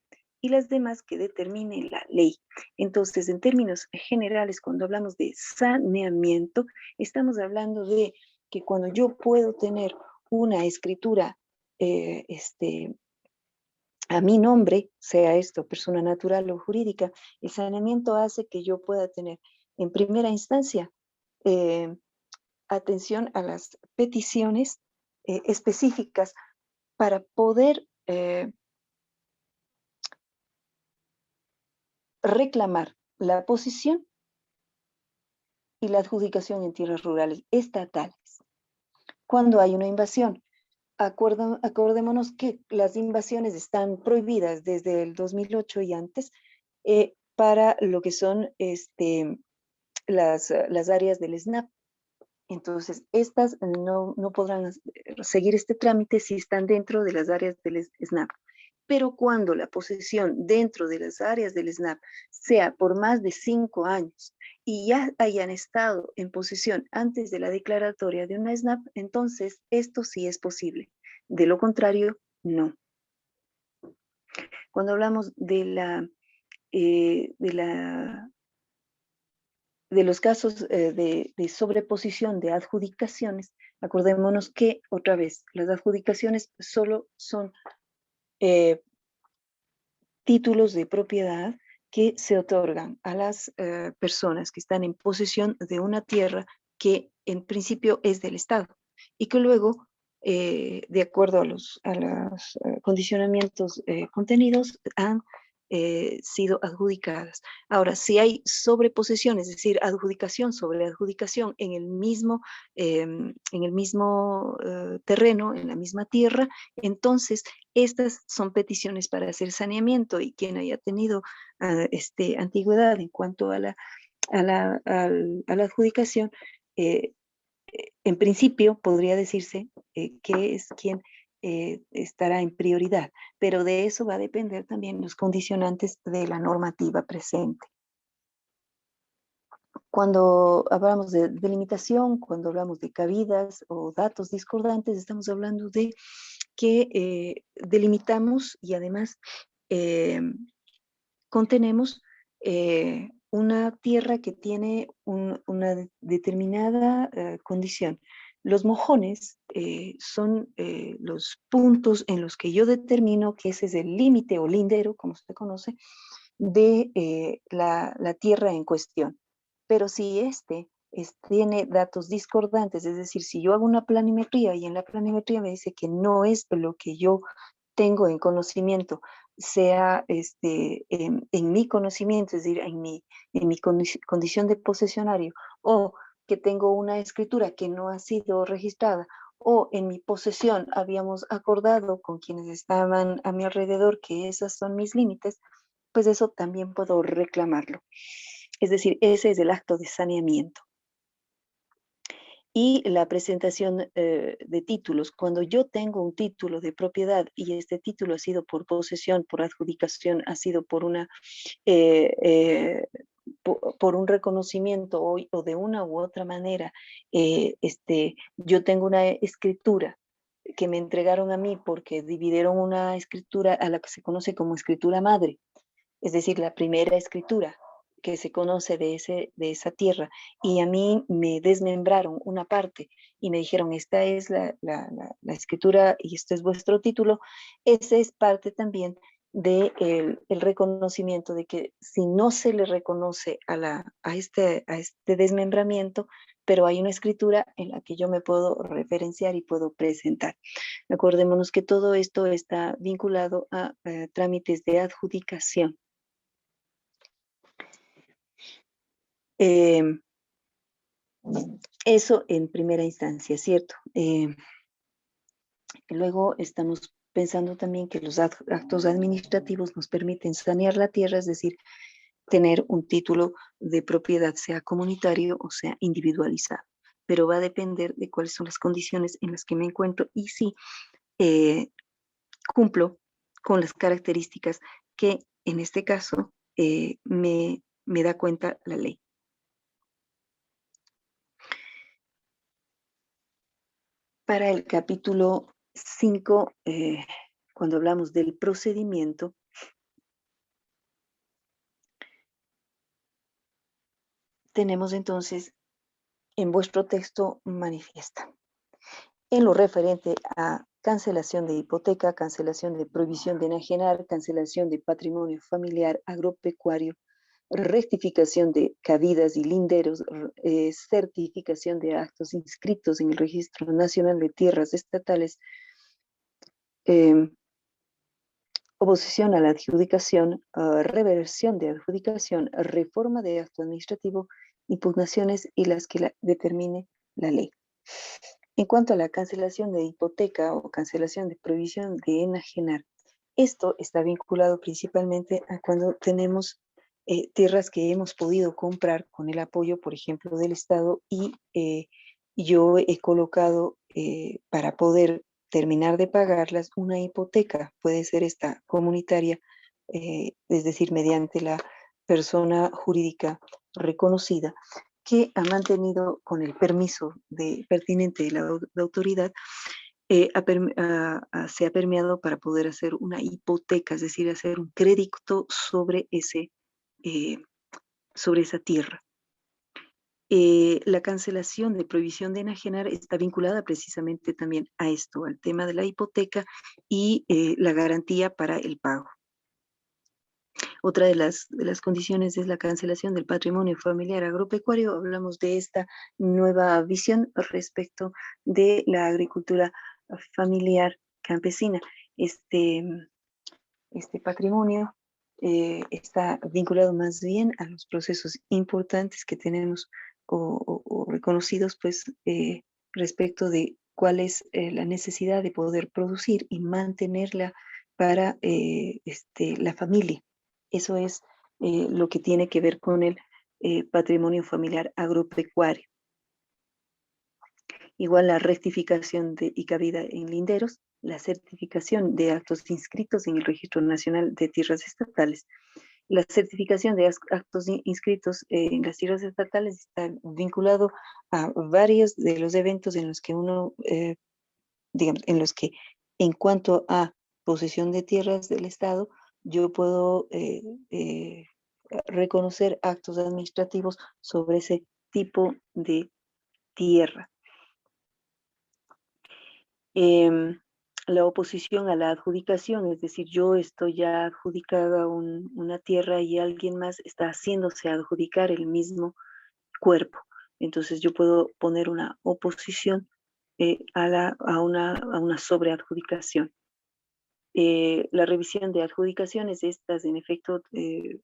y las demás que determine la ley. Entonces, en términos generales, cuando hablamos de saneamiento, estamos hablando de que cuando yo puedo tener una escritura a mi nombre, sea esto persona natural o jurídica, el saneamiento hace que yo pueda tener en primera instancia atención a las peticiones específicas para poder reclamar la posesión y la adjudicación en tierras rurales estatales. Cuando hay una invasión, acordémonos que las invasiones están prohibidas desde el 2008 y antes para lo que son las áreas del SNAP. Entonces, estas no podrán seguir este trámite si están dentro de las áreas del SNAP. Pero cuando la posesión dentro de las áreas del SNAP sea por más de 5 años y ya hayan estado en posesión antes de la declaratoria de una SNAP, entonces esto sí es posible. De lo contrario, no. Cuando hablamos de los casos de sobreposición de adjudicaciones, acordémonos que, otra vez, las adjudicaciones solo son títulos de propiedad que se otorgan a las personas que están en posesión de una tierra que en principio es del Estado y que luego, de acuerdo a los condicionamientos contenidos, han sido adjudicadas. Ahora, si hay sobreposesión, es decir, adjudicación sobre adjudicación en el mismo terreno, en la misma tierra, entonces estas son peticiones para hacer saneamiento y quien haya tenido antigüedad en cuanto a la adjudicación, en principio podría decirse que es quien estará en prioridad, pero de eso va a depender también los condicionantes de la normativa presente. Cuando hablamos de delimitación, cuando hablamos de cabidas o datos discordantes, estamos hablando de que delimitamos y además contenemos una tierra que tiene una determinada condición. Los mojones son los puntos en los que yo determino que ese es el límite o lindero, como se conoce, de la tierra en cuestión. Pero si tiene datos discordantes, es decir, si yo hago una planimetría y en la planimetría me dice que no es lo que yo tengo en conocimiento, sea en mi conocimiento, es decir, en mi condición de posesionario, o que tengo una escritura que no ha sido registrada, o en mi posesión habíamos acordado con quienes estaban a mi alrededor que esos son mis límites, pues eso también puedo reclamarlo. Es decir, ese es el acto de saneamiento. Y la presentación de títulos. Cuando yo tengo un título de propiedad y este título ha sido por posesión, por adjudicación, ha sido por por un reconocimiento o de una u otra manera, yo tengo una escritura que me entregaron a mí porque dividieron una escritura a la que se conoce como escritura madre, es decir, la primera escritura que se conoce de esa tierra, y a mí me desmembraron una parte y me dijeron, esta es la escritura y este es vuestro título, ese es parte también del el reconocimiento de que si no se le reconoce a este desmembramiento, pero hay una escritura en la que yo me puedo referenciar y puedo presentar. Acordémonos que todo esto está vinculado a trámites de adjudicación. Eso en primera instancia, ¿cierto? Luego estamos pensando también que los actos administrativos nos permiten sanear la tierra, es decir, tener un título de propiedad, sea comunitario o sea individualizado, pero va a depender de cuáles son las condiciones en las que me encuentro y si cumplo con las características que en este caso me da cuenta la ley. Para el capítulo 5, cuando hablamos del procedimiento, tenemos entonces en vuestro texto manifiesta. En lo referente a cancelación de hipoteca, cancelación de prohibición de enajenar, cancelación de patrimonio familiar agropecuario, rectificación de cabidas y linderos, certificación de actos inscritos en el Registro Nacional de Tierras Estatales, oposición a la adjudicación, reversión de adjudicación, reforma de acto administrativo impugnaciones y las que determine la ley. En cuanto a la cancelación de hipoteca o cancelación de prohibición de enajenar, esto está vinculado principalmente a cuando tenemos tierras que hemos podido comprar con el apoyo, por ejemplo, del Estado y yo he colocado para poder terminar de pagarlas una hipoteca, puede ser esta comunitaria, es decir, mediante la persona jurídica reconocida, que ha mantenido con el permiso pertinente de la autoridad, se ha permeado para poder hacer una hipoteca, es decir, hacer un crédito sobre esa tierra. La cancelación de prohibición de enajenar está vinculada precisamente también a esto, al tema de la hipoteca y la garantía para el pago. Otra de las condiciones es la cancelación del patrimonio familiar agropecuario. Hablamos de esta nueva visión respecto de la agricultura familiar campesina. Este patrimonio está vinculado más bien a los procesos importantes que tenemos o reconocidos, pues, respecto de cuál es la necesidad de poder producir y mantenerla para la familia. Eso es lo que tiene que ver con el patrimonio familiar agropecuario. Igual la rectificación y cabida en linderos, la certificación de actos inscritos en el Registro Nacional de Tierras Estatales. La certificación de actos inscritos en las tierras estatales está vinculado a varios de los eventos en los que digamos, en los que en cuanto a posesión de tierras del Estado, yo puedo reconocer actos administrativos sobre ese tipo de tierra. La oposición a la adjudicación, es decir, yo estoy ya adjudicada una tierra y alguien más está haciéndose adjudicar el mismo cuerpo. Entonces yo puedo poner una oposición a una sobreadjudicación. La revisión de adjudicaciones, estas en efecto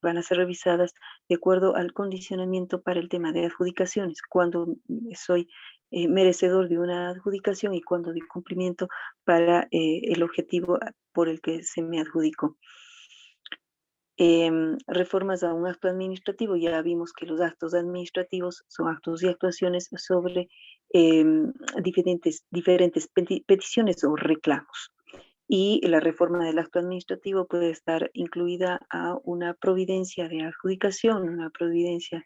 van a ser revisadas de acuerdo al condicionamiento para el tema de adjudicaciones, cuando soy merecedor de una adjudicación y cuando doy cumplimiento para el objetivo por el que se me adjudicó. Reformas a un acto administrativo, ya vimos que los actos administrativos son actos y actuaciones sobre diferentes peticiones o reclamos. Y la reforma del acto administrativo puede estar incluida a una providencia de adjudicación, una providencia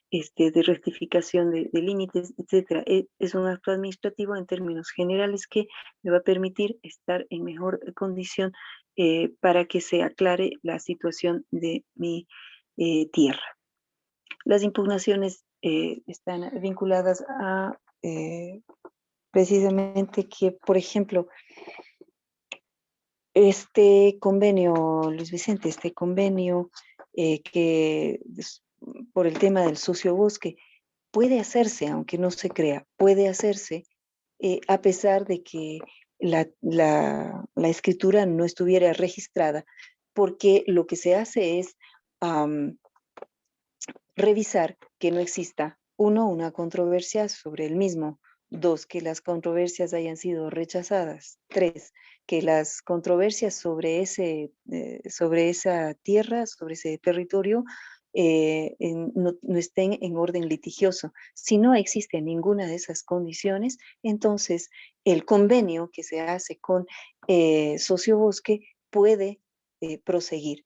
de rectificación de límites, etc. Es un acto administrativo en términos generales que me va a permitir estar en mejor condición para que se aclare la situación de mi tierra. Las impugnaciones están vinculadas a precisamente que, por ejemplo, este convenio, Luis Vicente, este convenio que por el tema del sociobosque puede hacerse, aunque no se crea, puede hacerse a pesar de que la escritura no estuviera registrada, porque lo que se hace es revisar que no exista, uno, una controversia sobre el mismo, dos, que las controversias hayan sido rechazadas, tres, que las controversias sobre esa tierra, sobre ese territorio, no estén en orden litigioso. Si no existe ninguna de esas condiciones, entonces el convenio que se hace con Sociobosque puede proseguir.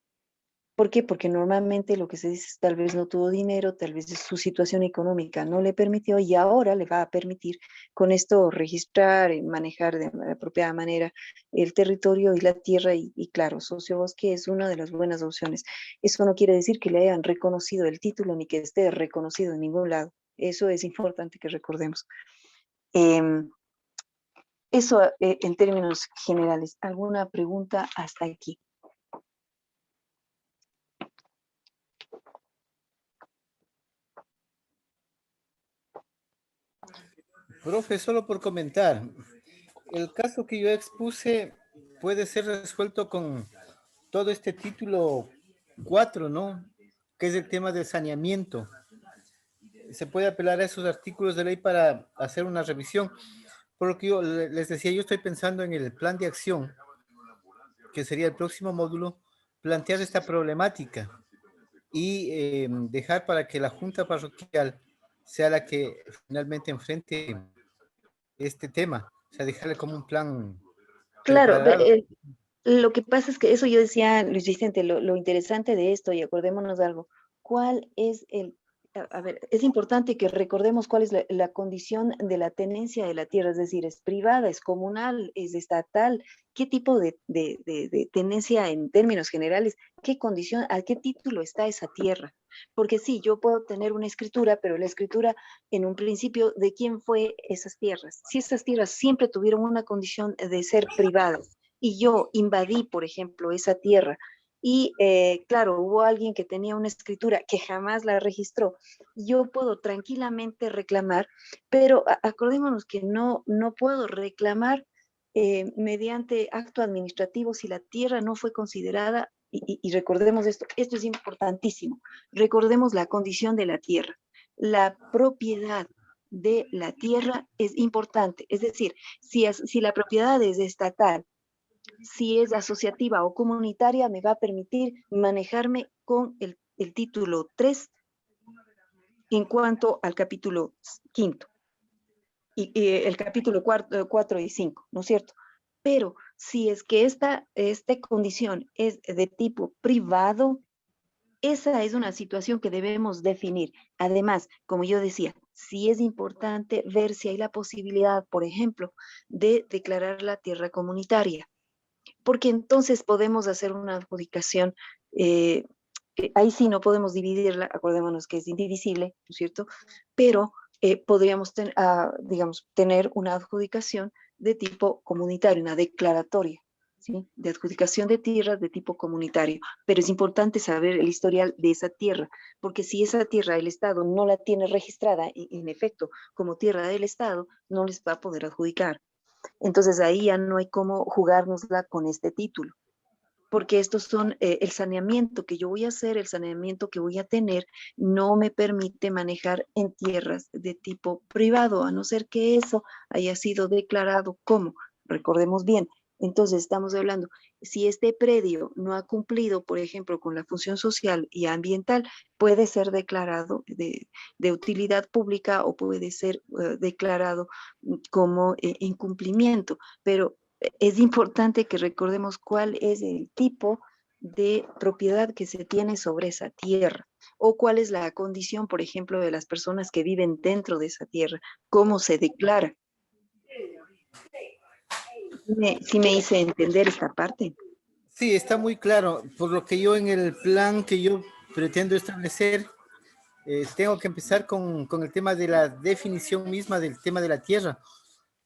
¿Por qué? Porque normalmente lo que se dice es tal vez no tuvo dinero, tal vez su situación económica no le permitió y ahora le va a permitir con esto registrar y manejar de la apropiada manera el territorio y la tierra y claro, Sociobosque es una de las buenas opciones. Eso no quiere decir que le hayan reconocido el título ni que esté reconocido en ningún lado. Eso es importante que recordemos. Eso en términos generales. ¿Alguna pregunta hasta aquí?
Profe, solo por comentar, el caso que yo expuse puede ser resuelto con todo este título 4, ¿no? Que es el tema del saneamiento. se puede apelar a esos artículos de ley para hacer una revisión. Por lo que yo les decía, yo estoy pensando en el plan de acción, que sería el próximo módulo, plantear esta problemática y dejar para que la Junta Parroquial sea la que finalmente enfrente este tema, o sea, dejarle como un plan
Claro,
preparado.
lo que pasa es que eso yo decía, Luis Vicente, lo interesante de esto, y acordémonos de algo, ¿cuál es a ver, es importante que recordemos cuál es la condición de la tenencia de la tierra, es decir, es privada, es comunal, es estatal, qué tipo de tenencia en términos generales, qué condición, a qué título está esa tierra. Porque sí, yo puedo tener una escritura, pero la escritura en un principio, ¿de quién fue esas tierras? Si esas tierras siempre tuvieron una condición de ser privadas, y yo invadí, por ejemplo, esa tierra, y claro, hubo alguien que tenía una escritura que jamás la registró, yo puedo tranquilamente reclamar, pero acordémonos que no puedo reclamar mediante acto administrativo si la tierra no fue considerada, y recordemos esto es importantísimo, recordemos la condición de la tierra, la propiedad de la tierra es importante, es decir, si la propiedad es estatal, si es asociativa o comunitaria, me va a permitir manejarme con el título 3 en cuanto al capítulo 5 y el capítulo 4 y 5, ¿no es cierto? Pero si es que esta condición es de tipo privado, esa es una situación que debemos definir. Además, como yo decía, sí es importante ver si hay la posibilidad, por ejemplo, de declarar la tierra comunitaria, porque entonces podemos hacer una adjudicación, ahí sí no podemos dividirla, acordémonos que es indivisible, ¿no es cierto? Pero podríamos, digamos, tener una adjudicación de tipo comunitario, una declaratoria, ¿sí? De adjudicación de tierras de tipo comunitario. Pero es importante saber el historial de esa tierra, porque si esa tierra el Estado no la tiene registrada, en efecto, como tierra del Estado, no les va a poder adjudicar. Entonces ahí ya no hay cómo jugárnosla con este título, porque estos son el saneamiento que yo voy a hacer, el saneamiento que voy a tener, no me permite manejar en tierras de tipo privado, a no ser que eso haya sido declarado como, recordemos bien. Entonces estamos hablando, si este predio no ha cumplido, por ejemplo, con la función social y ambiental, puede ser declarado de utilidad pública o puede ser declarado como incumplimiento, pero es importante que recordemos cuál es el tipo de propiedad que se tiene sobre esa tierra o cuál es la condición, por ejemplo, de las personas que viven dentro de esa tierra, cómo se declara. Si me hice entender esta parte.
Sí, está muy claro. Por lo que yo en el plan que yo pretendo establecer, tengo que empezar con el tema de la definición misma del tema de la tierra,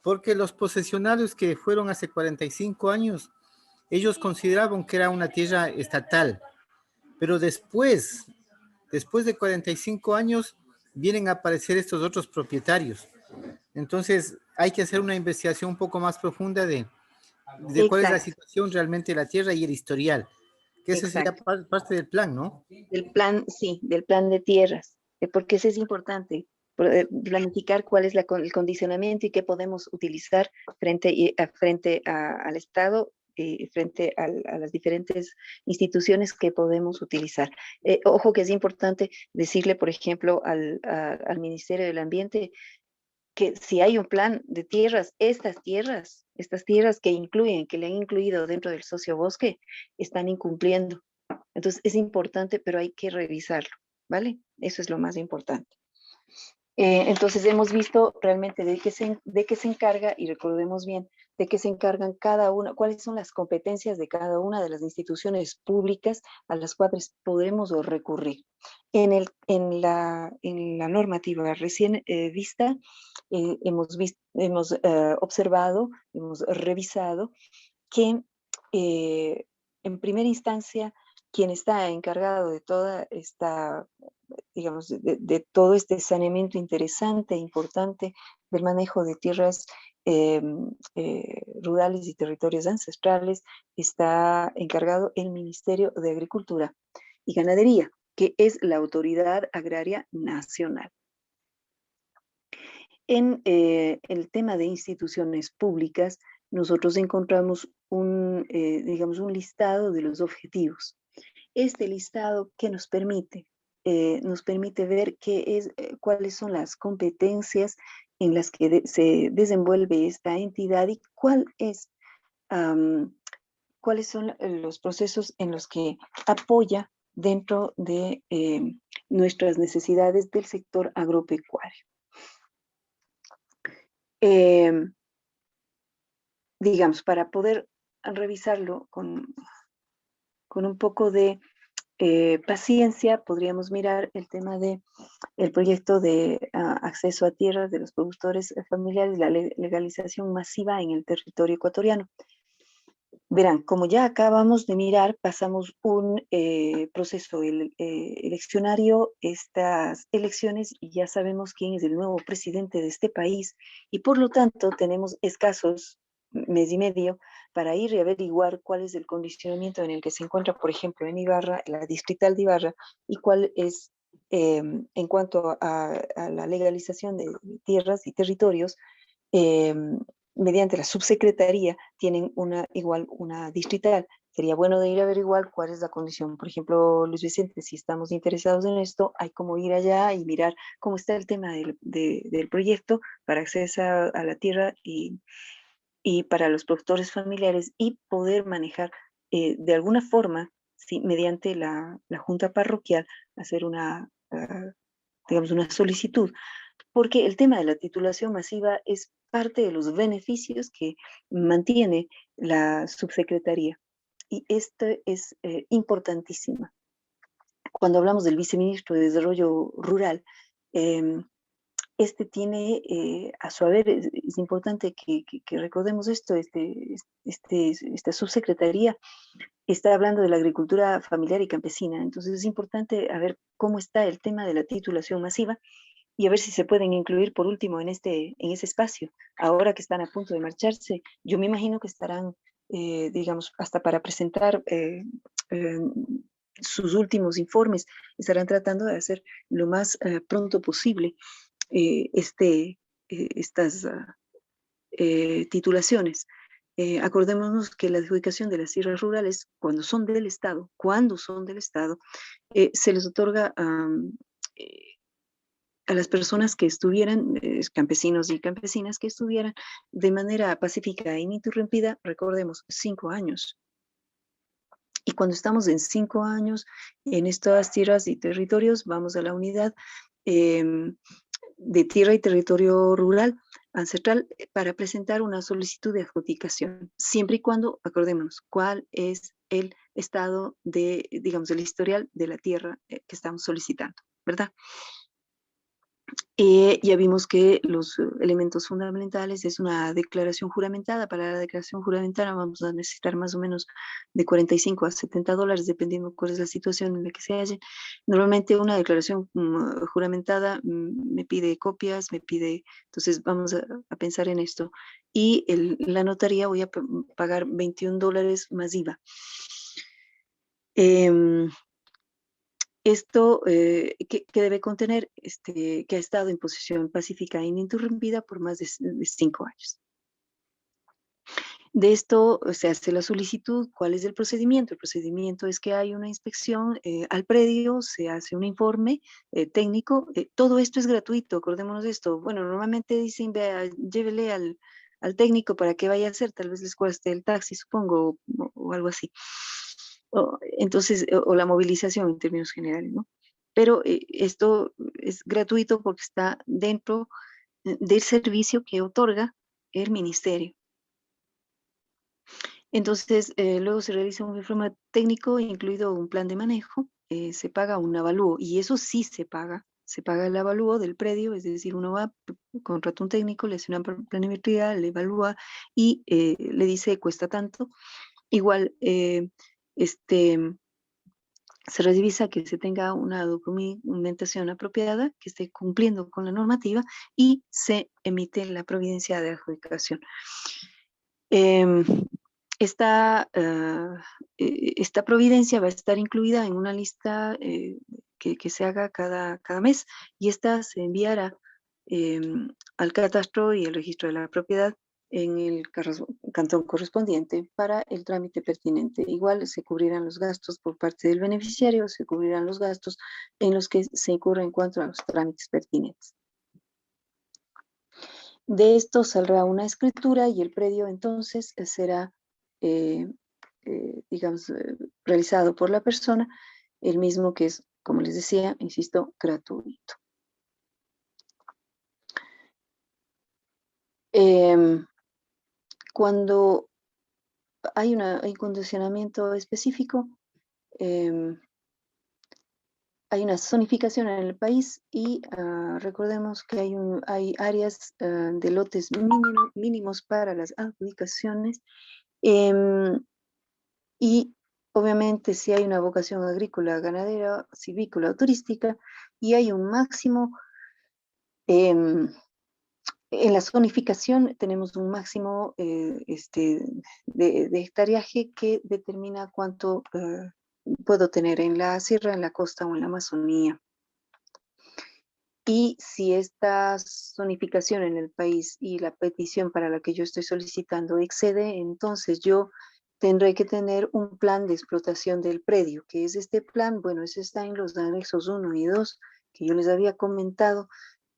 porque los posesionarios que fueron hace 45 años, ellos consideraban que era una tierra estatal, pero después de 45 años, vienen a aparecer estos otros propietarios. Entonces, hay que hacer una investigación un poco más profunda de cuál es la
Exacto,
situación realmente de la tierra y el historial, que ese sería
exacto.
parte del plan, ¿no?
Del plan, sí, del plan de tierras, porque eso es importante, planificar cuál es el condicionamiento y qué podemos utilizar frente al Estado y frente a las diferentes instituciones que podemos utilizar. Ojo que es importante decirle, por ejemplo, al Ministerio del Ambiente que si hay un plan de tierras, estas tierras que le han incluido dentro del sociobosque, están incumpliendo. Entonces es importante, pero hay que revisarlo, ¿vale? Eso es lo más importante. Entonces hemos visto realmente de qué se encarga, y recordemos bien, de qué se encargan cada una, cuáles son las competencias de cada una de las instituciones públicas a las cuales podemos recurrir. En la normativa recién vista, hemos observado, hemos revisado que en primera instancia quien está encargado de toda esta, digamos, de todo este saneamiento interesante e importante del manejo de tierras rurales y territorios ancestrales, está encargado el Ministerio de Agricultura y Ganadería, que es la Autoridad Agraria Nacional. En el tema de instituciones públicas, nosotros encontramos digamos, un listado de los objetivos. Este listado, ¿qué nos permite? Nos permite ver cuáles son las competencias en las que se desenvuelve esta entidad y cuáles son los procesos en los que apoya dentro de nuestras necesidades del sector agropecuario. Digamos, para poder revisarlo con un poco de paciencia, podríamos mirar el tema de el proyecto de acceso a tierras de los productores familiares, la legalización masiva en el territorio ecuatoriano. Verán, como ya acabamos de mirar, pasamos un proceso eleccionario, estas elecciones, y ya sabemos quién es el nuevo presidente de este país, y por lo tanto tenemos escasos mes y medio para ir y averiguar cuál es el condicionamiento en el que se encuentra, por ejemplo, en Ibarra, la distrital de Ibarra, y cuál es, en cuanto a la legalización de tierras y territorios, mediante la subsecretaría tienen igual una distrital. Sería bueno de ir a averiguar cuál es la condición. Por ejemplo, Luis Vicente, si estamos interesados en esto, hay como ir allá y mirar cómo está el tema del proyecto para acceso a la tierra y para los productores familiares y poder manejar de alguna forma, sí, mediante la junta parroquial, hacer digamos, una solicitud, porque el tema de la titulación masiva es parte de los beneficios que mantiene la subsecretaría. Y esto es importantísimo. Cuando hablamos del viceministro de Desarrollo Rural, tiene, a su haber, es importante que recordemos esto, esta subsecretaría está hablando de la agricultura familiar y campesina, entonces es importante a ver cómo está el tema de la titulación masiva y a ver si se pueden incluir por último en ese espacio. Ahora que están a punto de marcharse, yo me imagino que estarán, digamos, hasta para presentar sus últimos informes, estarán tratando de hacer lo más pronto posible estas titulaciones. Acordémonos que la adjudicación de las tierras rurales, cuando son del Estado, se les otorga a las personas que estuvieran, campesinos y campesinas que estuvieran de manera pacífica e ininterrumpida, recordemos, 5 años. Y cuando estamos en 5 años en estas tierras y territorios, vamos a la unidad de tierra y territorio rural ancestral para presentar una solicitud de adjudicación, siempre y cuando acordémonos cuál es el estado de, digamos, el historial de la tierra que estamos solicitando, ¿verdad? Ya vimos que los elementos fundamentales es una declaración juramentada. Para la declaración juramentada vamos a necesitar más o menos de 45 a 70 dólares, dependiendo cuál es la situación en la que se halle. Normalmente una declaración juramentada me pide copias, entonces vamos a pensar en esto. Y la notaría voy a pagar 21 dólares más IVA. Esto que debe contener que ha estado en posesión pacífica e ininterrumpida por más de 5 años. De esto se hace la solicitud. ¿Cuál es el procedimiento? El procedimiento es que hay una inspección al predio, se hace un informe técnico. Todo esto es gratuito, acordémonos de esto. Bueno, normalmente dicen, vea, llévele al técnico para que vaya a hacer, tal vez les cueste el taxi, supongo, o algo así. Entonces, o la movilización en términos generales, ¿no? Pero esto es gratuito porque está dentro del servicio que otorga el ministerio. Entonces, luego se realiza un informe técnico, incluido un plan de manejo, se paga un avalúo, y eso sí se paga el avalúo del predio, es decir, uno va, contrata un técnico, le hace una planimetría, le evalúa y le dice cuesta tanto. Igual, se revisa que se tenga una documentación apropiada, que esté cumpliendo con la normativa y se emite la providencia de adjudicación. Esta providencia va a estar incluida en una lista que se haga cada mes, y esta se enviará al catastro y el registro de la propiedad en el cantón correspondiente para el trámite pertinente. Igual se cubrirán los gastos por parte del beneficiario, se cubrirán los gastos en los que se incurra en cuanto a los trámites pertinentes. De esto saldrá una escritura y el predio entonces será, digamos, realizado por la persona, el mismo que es, como les decía, insisto, gratuito. Cuando hay un condicionamiento específico, hay una zonificación en el país y recordemos que hay áreas de lotes mínimos para las adjudicaciones y obviamente si hay una vocación agrícola, ganadera, silvícola o turística y hay un máximo en la zonificación tenemos un máximo de hectareaje que determina cuánto puedo tener en la sierra, en la costa o en la Amazonía. Y si esta zonificación en el país y la petición para la que yo estoy solicitando excede, entonces yo tendré que tener un plan de explotación del predio. ¿Qué es este plan? Bueno, ese está en los anexos 1 y 2 que yo les había comentado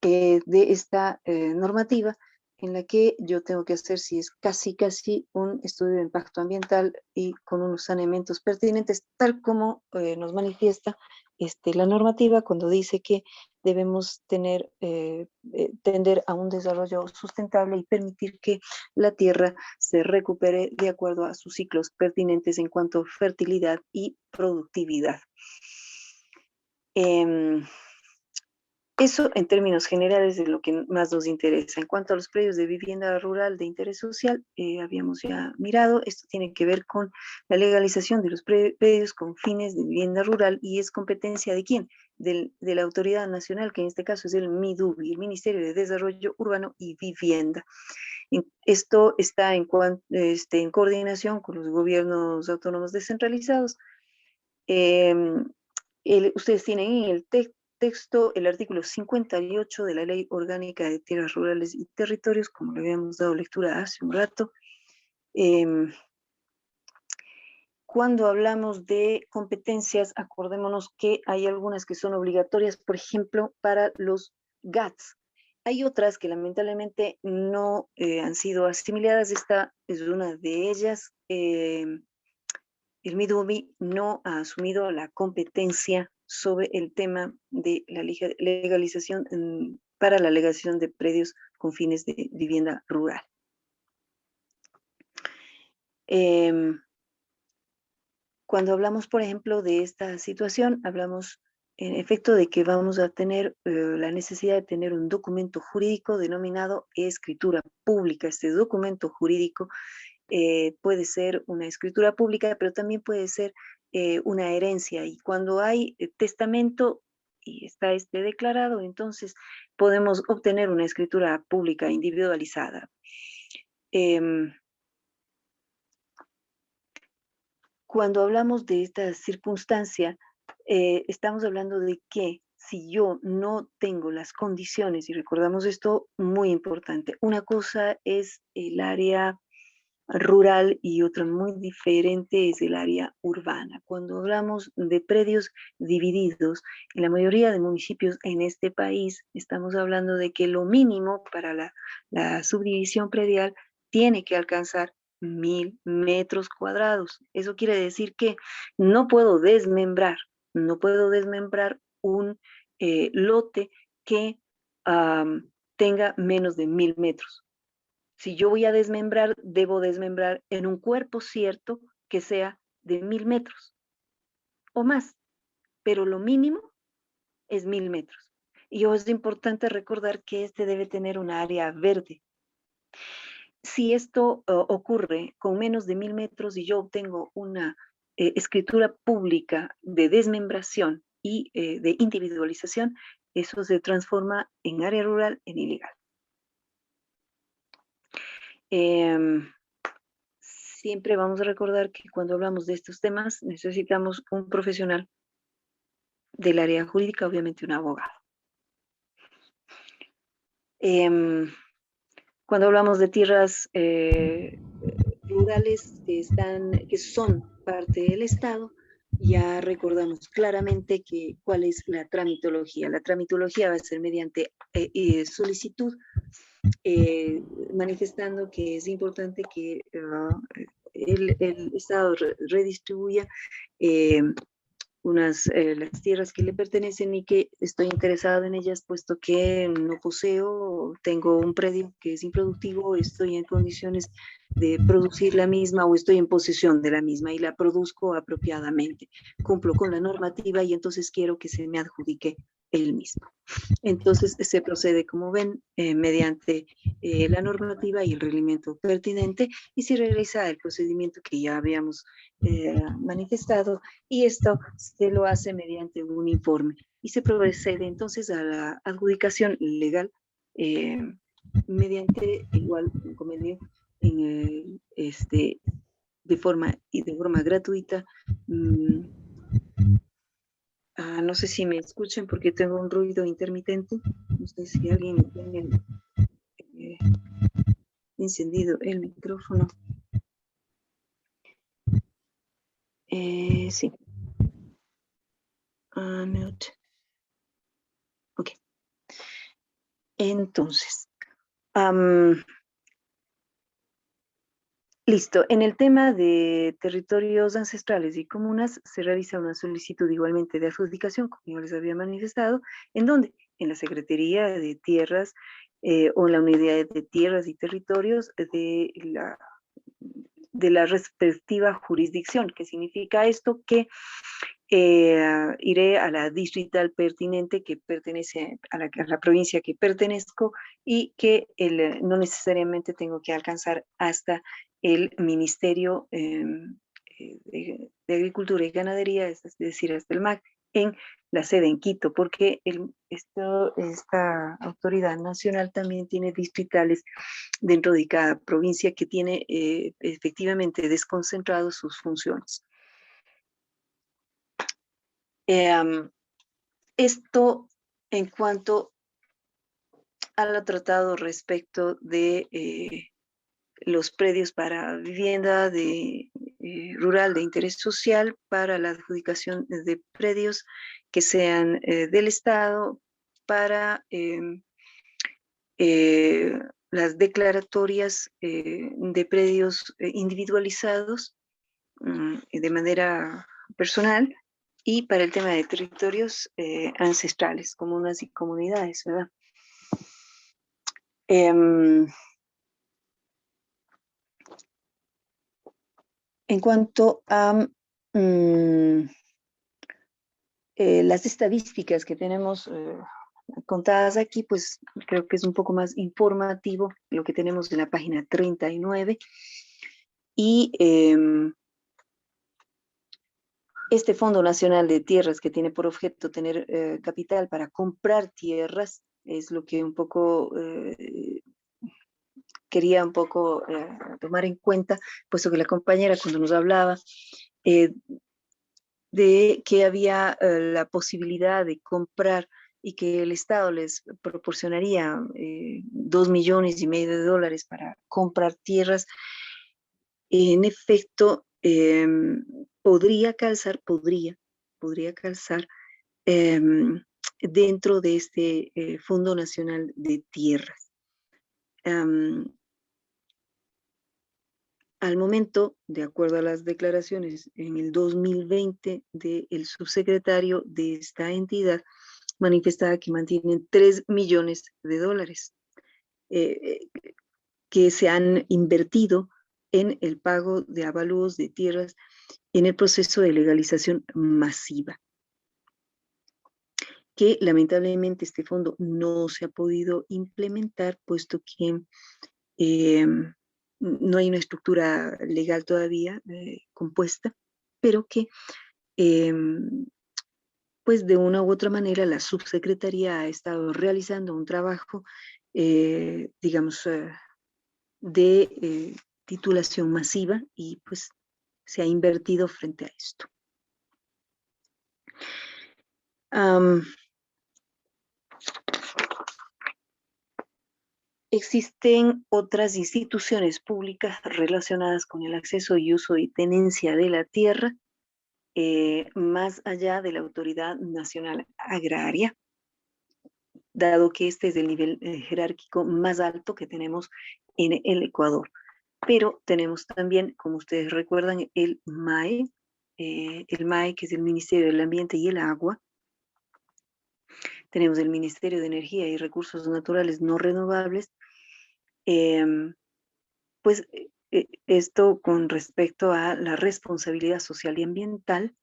de esta normativa, en la que yo tengo que hacer si es casi un estudio de impacto ambiental y con unos saneamientos pertinentes, tal como nos manifiesta la normativa cuando dice que debemos tender a un desarrollo sustentable y permitir que la tierra se recupere de acuerdo a sus ciclos pertinentes en cuanto a fertilidad y productividad. Eso en términos generales de lo que más nos interesa. En cuanto a los predios de vivienda rural de interés social, habíamos ya mirado, esto tiene que ver con la legalización de los predios con fines de vivienda rural y es competencia ¿de quién? De la autoridad nacional, que en este caso es el MIDUBI, el Ministerio de Desarrollo Urbano y Vivienda. Esto está en coordinación con los gobiernos autónomos descentralizados. Ustedes tienen en el texto el artículo 58 de la Ley Orgánica de Tierras Rurales y Territorios, como le habíamos dado lectura hace un rato. Cuando hablamos de competencias, acordémonos que hay algunas que son obligatorias, por ejemplo, para los GATS. Hay otras que lamentablemente no han sido asimiladas. Esta es una de ellas. El MIDUBI no ha asumido la competencia sobre el tema de la legalización para la legalización de predios con fines de vivienda rural. Cuando hablamos, por ejemplo, de esta situación, hablamos en efecto de que vamos a tener la necesidad de tener un documento jurídico denominado escritura pública. Este documento jurídico puede ser una escritura pública, pero también puede ser una herencia. Y cuando hay testamento y está declarado, entonces podemos obtener una escritura pública individualizada. Cuando hablamos de esta circunstancia, estamos hablando de que si yo no tengo las condiciones, y recordamos esto muy importante, una cosa es el área rural y otra muy diferente es el área urbana. Cuando hablamos de predios divididos, en la mayoría de municipios en este país, estamos hablando de que lo mínimo para la subdivisión predial tiene que alcanzar 1000 metros cuadrados. Eso quiere decir que no puedo desmembrar un lote que tenga menos de 1000 metros. Si yo voy a desmembrar, debo desmembrar en un cuerpo cierto que sea de 1000 metros o más, pero lo mínimo es 1000 metros. Y es importante recordar que debe tener una área verde. Si esto ocurre con menos de 1000 metros y yo obtengo una escritura pública de desmembración y de individualización, eso se transforma en área rural en ilegal. Siempre vamos a recordar que cuando hablamos de estos temas necesitamos un profesional del área jurídica, obviamente un abogado. Cuando hablamos de tierras rurales que son parte del Estado, ya recordamos claramente cuál es la tramitología. La tramitología va a ser mediante solicitud, manifestando que es importante que el Estado redistribuya las tierras que le pertenecen y que estoy interesado en ellas, puesto que no poseo, tengo un predio que es improductivo, estoy en condiciones de producir la misma o estoy en posesión de la misma y la produzco apropiadamente. Cumplo con la normativa y entonces quiero que se me adjudique el mismo. Entonces se procede, como ven, mediante la normativa y el reglamento pertinente y se realiza el procedimiento que ya habíamos manifestado, y esto se lo hace mediante un informe y se procede entonces a la adjudicación legal mediante igual un convenio de forma gratuita. No sé si me escuchen porque tengo un ruido intermitente. No sé si alguien tiene encendido el micrófono. Sí. Mute. Ok. Entonces, listo. En el tema de territorios ancestrales y comunas se realiza una solicitud igualmente de adjudicación, como yo les había manifestado, ¿en dónde? En la Secretaría de Tierras o en la Unidad de Tierras y Territorios de la respectiva jurisdicción. ¿Qué significa esto? Que iré a la distrital pertinente que pertenece a la provincia que pertenezco y que no necesariamente tengo que alcanzar hasta el Ministerio de Agricultura y Ganadería, es decir, hasta el MAC, en la sede en Quito, porque esta autoridad nacional también tiene distritales dentro de cada provincia que tiene efectivamente desconcentrado sus funciones. Esto en cuanto al tratado respecto de los predios para vivienda rural de interés social para la adjudicación de predios que sean del Estado para las declaratorias de predios individualizados de manera personal, y para el tema de territorios ancestrales, comunas y comunidades, ¿verdad? En cuanto a las estadísticas que tenemos contadas aquí, pues creo que es un poco más informativo lo que tenemos en la página 39. Y este Fondo Nacional de Tierras, que tiene por objeto tener capital para comprar tierras, es lo que un poco quería tomar en cuenta, puesto que la compañera cuando nos hablaba de que había la posibilidad de comprar y que el Estado les proporcionaría $2,5 millones para comprar tierras, en efecto, podría calzar dentro de este Fondo Nacional de Tierras. Al momento, de acuerdo a las declaraciones en el 2020 del subsecretario de esta entidad, manifestaba que mantienen $3 millones que se han invertido en el pago de avalúos de tierras en el proceso de legalización masiva, que lamentablemente este fondo no se ha podido implementar, puesto que no hay una estructura legal todavía compuesta, pero que pues de una u otra manera la subsecretaría ha estado realizando un trabajo, digamos, de titulación masiva, y pues se ha invertido frente a esto. existen otras instituciones públicas relacionadas con el acceso y uso y tenencia de la tierra, más allá de la Autoridad Nacional Agraria, dado que este es el nivel jerárquico más alto que tenemos en el Ecuador. Pero tenemos también, como ustedes recuerdan, el MAE, que es el Ministerio del Ambiente y el Agua. Tenemos el Ministerio de Energía y Recursos Naturales No Renovables. Esto con respecto a la responsabilidad social y ambiental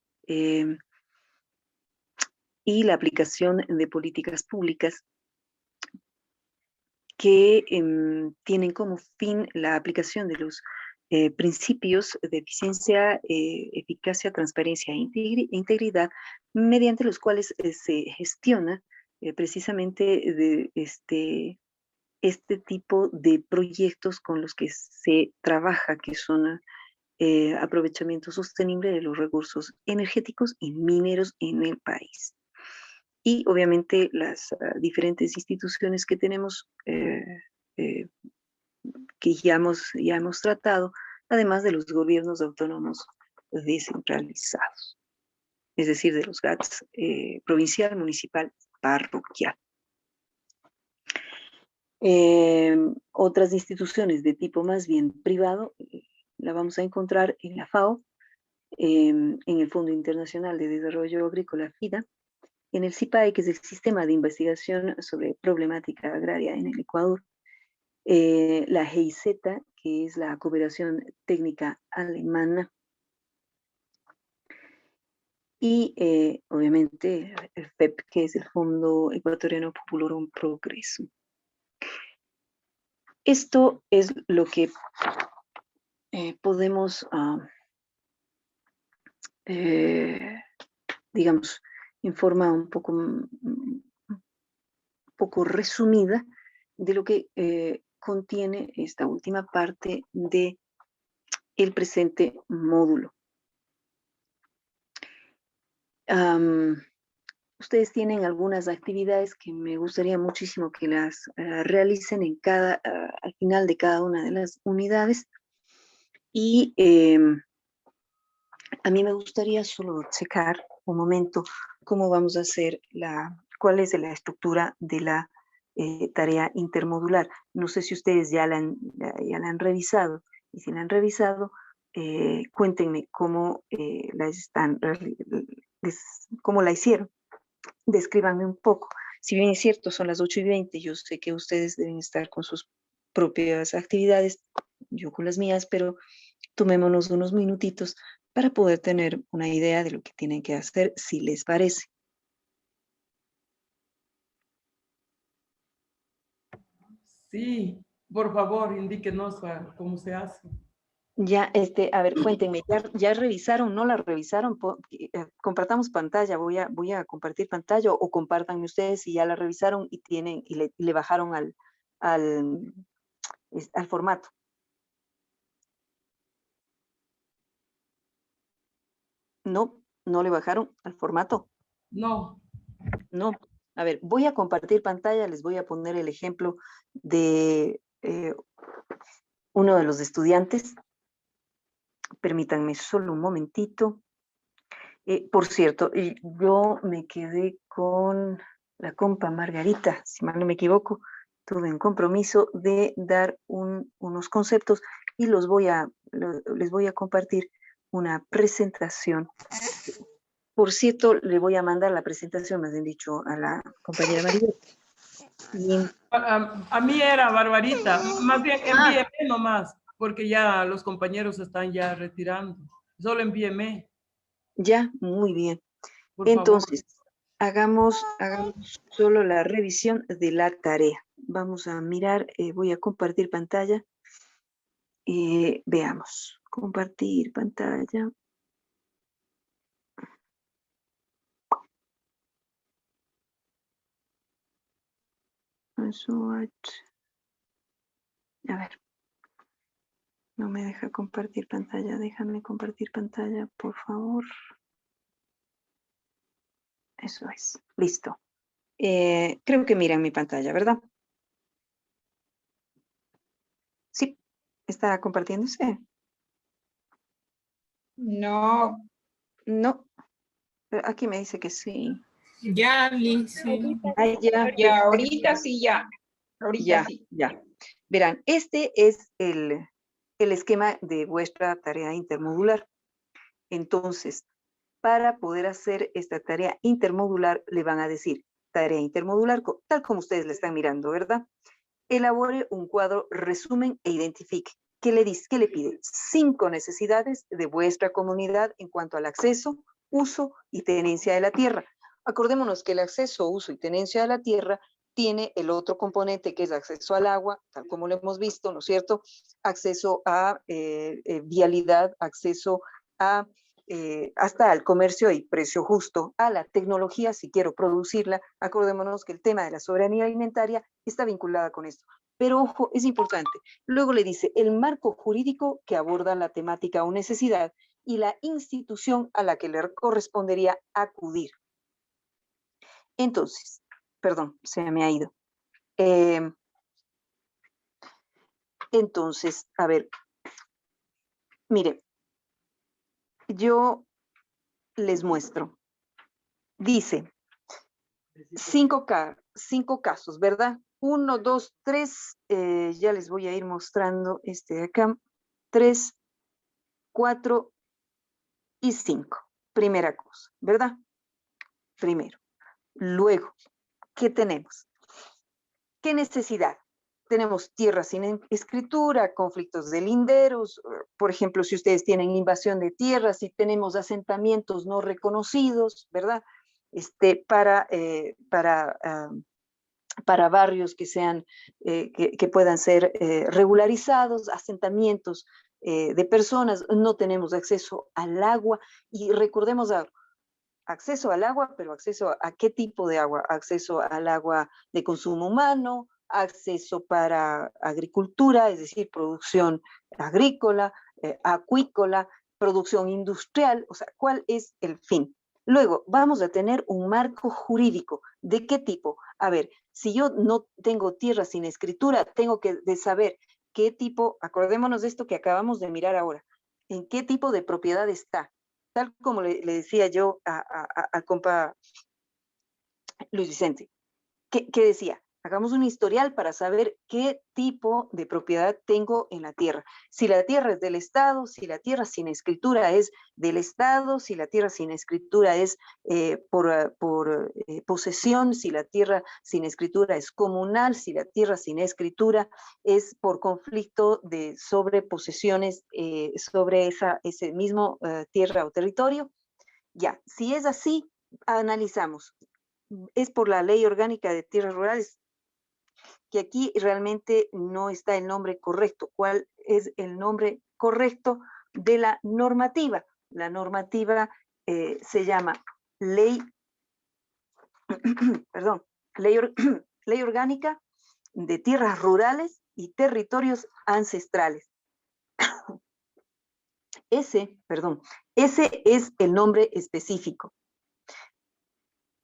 y la aplicación de políticas públicas que tienen como fin la aplicación de los principios de eficiencia, eficacia, transparencia e integridad, mediante los cuales se gestiona precisamente de este tipo de proyectos con los que se trabaja, que son aprovechamiento sostenible de los recursos energéticos y mineros en el país. Y obviamente las diferentes instituciones que tenemos, que ya hemos tratado, además de los gobiernos autónomos descentralizados, es decir, de los GATS provincial, municipal, parroquial. Otras instituciones de tipo más bien privado, la vamos a encontrar en la FAO, en el Fondo Internacional de Desarrollo Agrícola, FIDA, en el CIPAE, que es el Sistema de Investigación sobre Problemática Agraria en el Ecuador, la GIZ, que es la Cooperación Técnica Alemana, y obviamente el FEP, que es el Fondo Ecuatoriano Popular Progreso. Esto es lo que podemos, digamos, en forma un poco resumida de lo que contiene esta última parte de el presente módulo. Ustedes tienen algunas actividades que me gustaría muchísimo que las realicen al final de cada una de las unidades, y a mí me gustaría solo checar un momento cómo vamos a hacer cuál es la estructura de la tarea intermodular. No sé si ustedes ya la han revisado, y si la han revisado, cuéntenme cómo cómo la hicieron. Descríbanme un poco. Si bien es cierto, son las 8:20, yo sé que ustedes deben estar con sus propias actividades, yo con las mías, pero tomémonos unos minutitos para poder tener una idea de lo que tienen que hacer, si les parece.
Sí, por favor, indíquenos cómo se hace.
Ya, a ver, cuéntenme, ¿ya revisaron? ¿No la revisaron? Compartamos pantalla, voy a compartir pantalla, o compártanme ustedes si ya la revisaron y le bajaron al formato. No le bajaron al formato.
No.
No. A ver, voy a compartir pantalla, les voy a poner el ejemplo de uno de los estudiantes. Permítanme solo un momentito. Por cierto, yo me quedé con la compa Margarita, si mal no me equivoco. Tuve un compromiso de dar unos conceptos y les voy a compartir una presentación. Por cierto, le voy a mandar la presentación, más bien dicho, a la compañera María.
A mí era Barbarita, más bien envíeme nomás, porque ya los compañeros están ya retirando. Solo envíeme.
Ya, muy bien.
Por
Entonces,
favor.
hagamos solo la revisión de la tarea. Vamos a mirar, voy a compartir pantalla. Veamos, compartir pantalla. A ver, no me deja compartir pantalla. Déjame compartir pantalla, por favor. Eso es, listo. Creo que miran mi pantalla, ¿verdad? ¿Está compartiéndose?
No,
No. Pero aquí me dice que sí.
ya, Liz, sí.
Ah, ya,
Ya, ahorita sí, ya. Ahorita
ya,
sí.
ya. Verán, este es el esquema de vuestra tarea intermodular. Entonces, para poder hacer esta tarea intermodular, le van a decir tarea intermodular, tal como ustedes le están mirando, ¿verdad? Elabore un cuadro, resumen e identifique. ¿Qué le dice? ¿Qué le pide? 5 necesidades de vuestra comunidad en cuanto al acceso, uso y tenencia de la tierra. Acordémonos que el acceso, uso y tenencia de la tierra tiene el otro componente que es acceso al agua, tal como lo hemos visto, ¿no es cierto? Acceso a vialidad, acceso a hasta al comercio y precio justo, a la tecnología si quiero producirla. Acordémonos que el tema de la soberanía alimentaria está vinculada con esto. Pero ojo, es importante. Luego le dice el marco jurídico que aborda la temática o necesidad y la institución a la que le correspondería acudir. Entonces, perdón, se me ha ido. Entonces, a ver, mire, yo les muestro. Dice, 5 casos, ¿verdad? 1, 2, 3, ya les voy a ir mostrando este de acá. 3, 4 y 5. Primera cosa, ¿verdad? Primero. Luego, ¿qué tenemos? ¿Qué necesidad? Tenemos tierras sin escritura, conflictos de linderos, por ejemplo, si ustedes tienen invasión de tierras, si tenemos asentamientos no reconocidos, ¿verdad? Para barrios que sean, que puedan ser regularizados, asentamientos de personas, no tenemos acceso al agua, y recordemos acceso al agua, pero acceso a qué tipo de agua, acceso al agua de consumo humano, acceso para agricultura, es decir, producción agrícola, acuícola, producción industrial, o sea, ¿cuál es el fin? Luego, vamos a tener un marco jurídico. ¿De qué tipo? A ver, si yo no tengo tierra sin escritura, tengo que saber qué tipo, acordémonos de esto que acabamos de mirar ahora, en qué tipo de propiedad está. Tal como le decía yo al compa Luis Vicente, ¿qué decía? Hagamos un historial para saber qué tipo de propiedad tengo en la tierra. Si la tierra es del Estado, si la tierra sin escritura es del Estado, si la tierra sin escritura es por posesión, si la tierra sin escritura es comunal, si la tierra sin escritura es por conflicto de sobreposesiones sobre ese mismo tierra o territorio. Ya, si es así, analizamos. Es por la Ley Orgánica de Tierras Rurales, que aquí realmente no está el nombre correcto. ¿Cuál es el nombre correcto de la normativa? La normativa se llama Ley, perdón, Ley Orgánica de Tierras Rurales y Territorios Ancestrales. Ese es el nombre específico.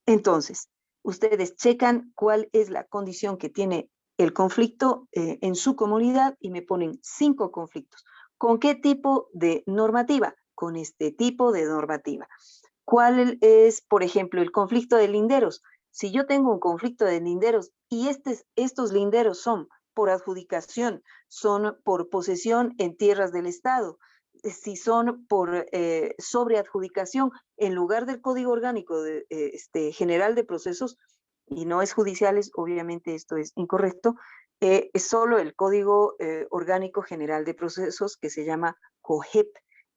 Entonces, ustedes checan cuál es la condición que tiene el conflicto en su comunidad y me ponen 5 conflictos. ¿Con qué tipo de normativa? Con este tipo de normativa. ¿Cuál es, por ejemplo, el conflicto de linderos? Si yo tengo un conflicto de linderos y estos linderos son por adjudicación, son por posesión en tierras del Estado, si son por sobreadjudicación, en lugar del Código Orgánico General de Procesos, y no es judiciales, obviamente esto es incorrecto, es solo el Código Orgánico General de Procesos, que se llama COGEP.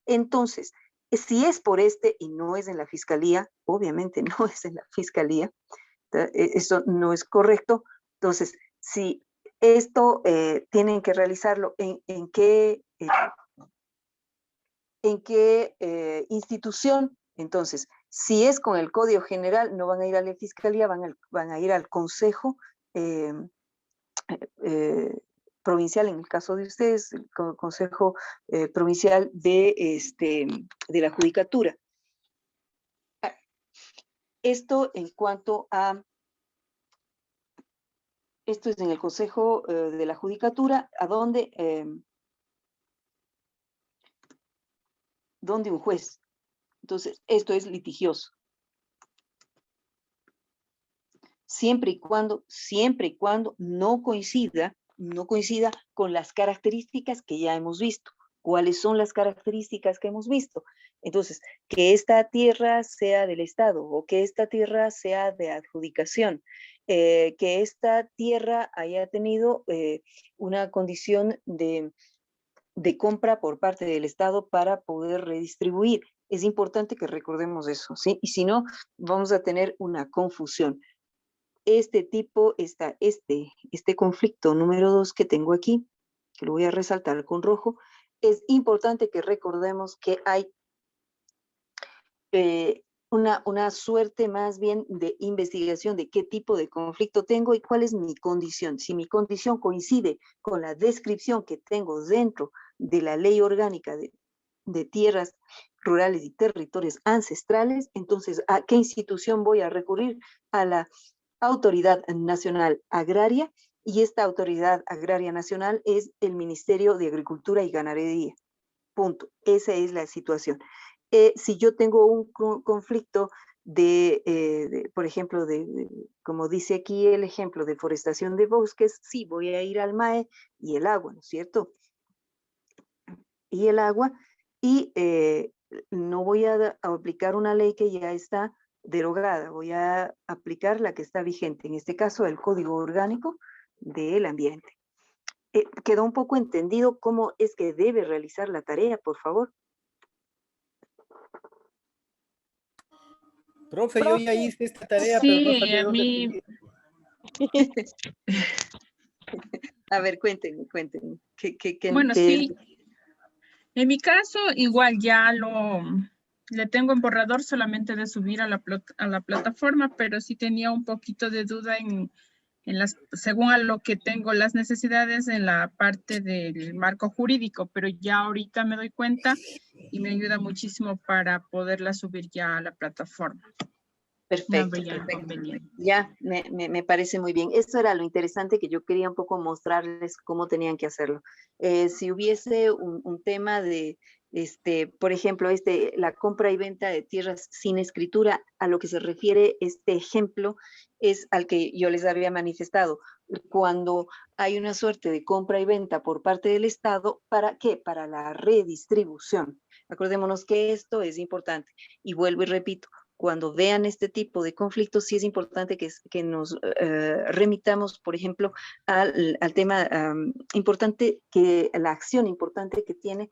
Entonces, si es por y no es en la Fiscalía, obviamente no es en la Fiscalía, eso no es correcto. Entonces, si esto tienen que realizarlo en qué institución. Entonces, si es con el Código General, no van a ir a la Fiscalía, van a ir al Consejo Provincial, en el caso de ustedes, el Consejo Provincial de la Judicatura. Esto en cuanto a... Esto es en el Consejo de la Judicatura, a donde donde un juez. Entonces, esto es litigioso. Siempre y cuando no coincida con las características que ya hemos visto. ¿Cuáles son las características que hemos visto? Entonces, que esta tierra sea del Estado o que esta tierra sea de adjudicación, que esta tierra haya tenido una condición de compra por parte del Estado para poder redistribuir. Es importante que recordemos eso, ¿sí? Y si no, vamos a tener una confusión. Este conflicto número 2 que tengo aquí, que lo voy a resaltar con rojo, es importante que recordemos que hay una suerte más bien de investigación de qué tipo de conflicto tengo y cuál es mi condición. Si mi condición coincide con la descripción que tengo dentro de la ley orgánica de tierras rurales y territorios ancestrales, entonces, ¿a qué institución voy a recurrir? A la Autoridad Nacional Agraria, y esta Autoridad Agraria Nacional es el Ministerio de Agricultura y Ganadería. Punto. Esa es la situación. Si yo tengo un conflicto por ejemplo, como dice aquí el ejemplo, de forestación de bosques, sí, voy a ir al MAE y el agua, ¿no es cierto? Y el agua, y no voy a aplicar una ley que ya está derogada, voy a aplicar la que está vigente, en este caso el Código Orgánico del Ambiente. ¿Quedó un poco entendido cómo es que debe realizar la tarea, por favor?
Profe, yo ya hice esta tarea, pero no
Sí,
sabía
a
dónde
mí,
pedir.
A ver, cuéntenme.
bueno, sí, en mi caso igual ya le tengo en borrador solamente de subir a la plataforma, pero sí tenía un poquito de duda según a lo que tengo las necesidades en la parte del marco jurídico, pero ya ahorita me doy cuenta y me ayuda muchísimo para poderla subir ya a la plataforma. No
Perfecto,
veía
perfecto.
inconveniente.
Ya, me parece muy bien. Eso era lo interesante que yo quería un poco mostrarles cómo tenían que hacerlo. Si hubiese un tema de, por ejemplo, la compra y venta de tierras sin escritura, a lo que se refiere este ejemplo es al que yo les había manifestado. Cuando hay una suerte de compra y venta por parte del Estado, ¿para qué? Para la redistribución. Acordémonos que esto es importante. Y vuelvo y repito, cuando vean este tipo de conflictos, sí es importante que nos remitamos, por ejemplo, al tema importante, la acción importante que tiene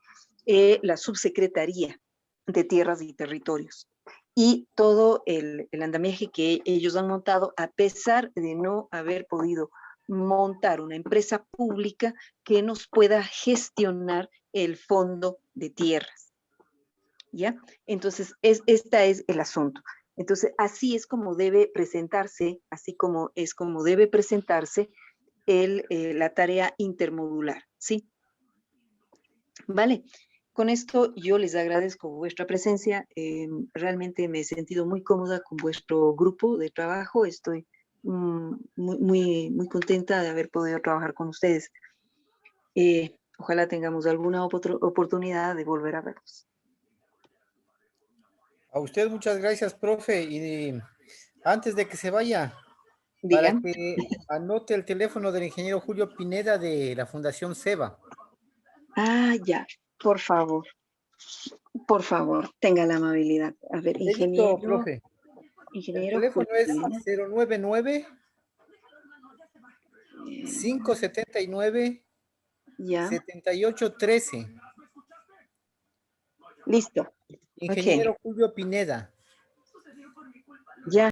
la Subsecretaría de Tierras y Territorios. Y todo el andamiaje que ellos han montado, a pesar de no haber podido montar una empresa pública que nos pueda gestionar el fondo de tierras. ¿Ya? Entonces, este es el asunto. Entonces, así es como debe presentarse, la tarea intermodular, ¿sí? Vale, con esto yo les agradezco vuestra presencia. Realmente me he sentido muy cómoda con vuestro grupo de trabajo. Estoy muy contenta de haber podido trabajar con ustedes. Ojalá tengamos alguna oportunidad de volver a verlos.
A usted muchas gracias, profe. Y antes de que se vaya,
Digan.
para que anote el teléfono del ingeniero Julio Pineda de la Fundación SEBA.
Ah, ya, por favor, tenga la amabilidad. A ver,
Dedito, profe. El teléfono
Julio
es 099 579
ya,
7813.
listo.
Ingeniero Julio Pineda.
Ya.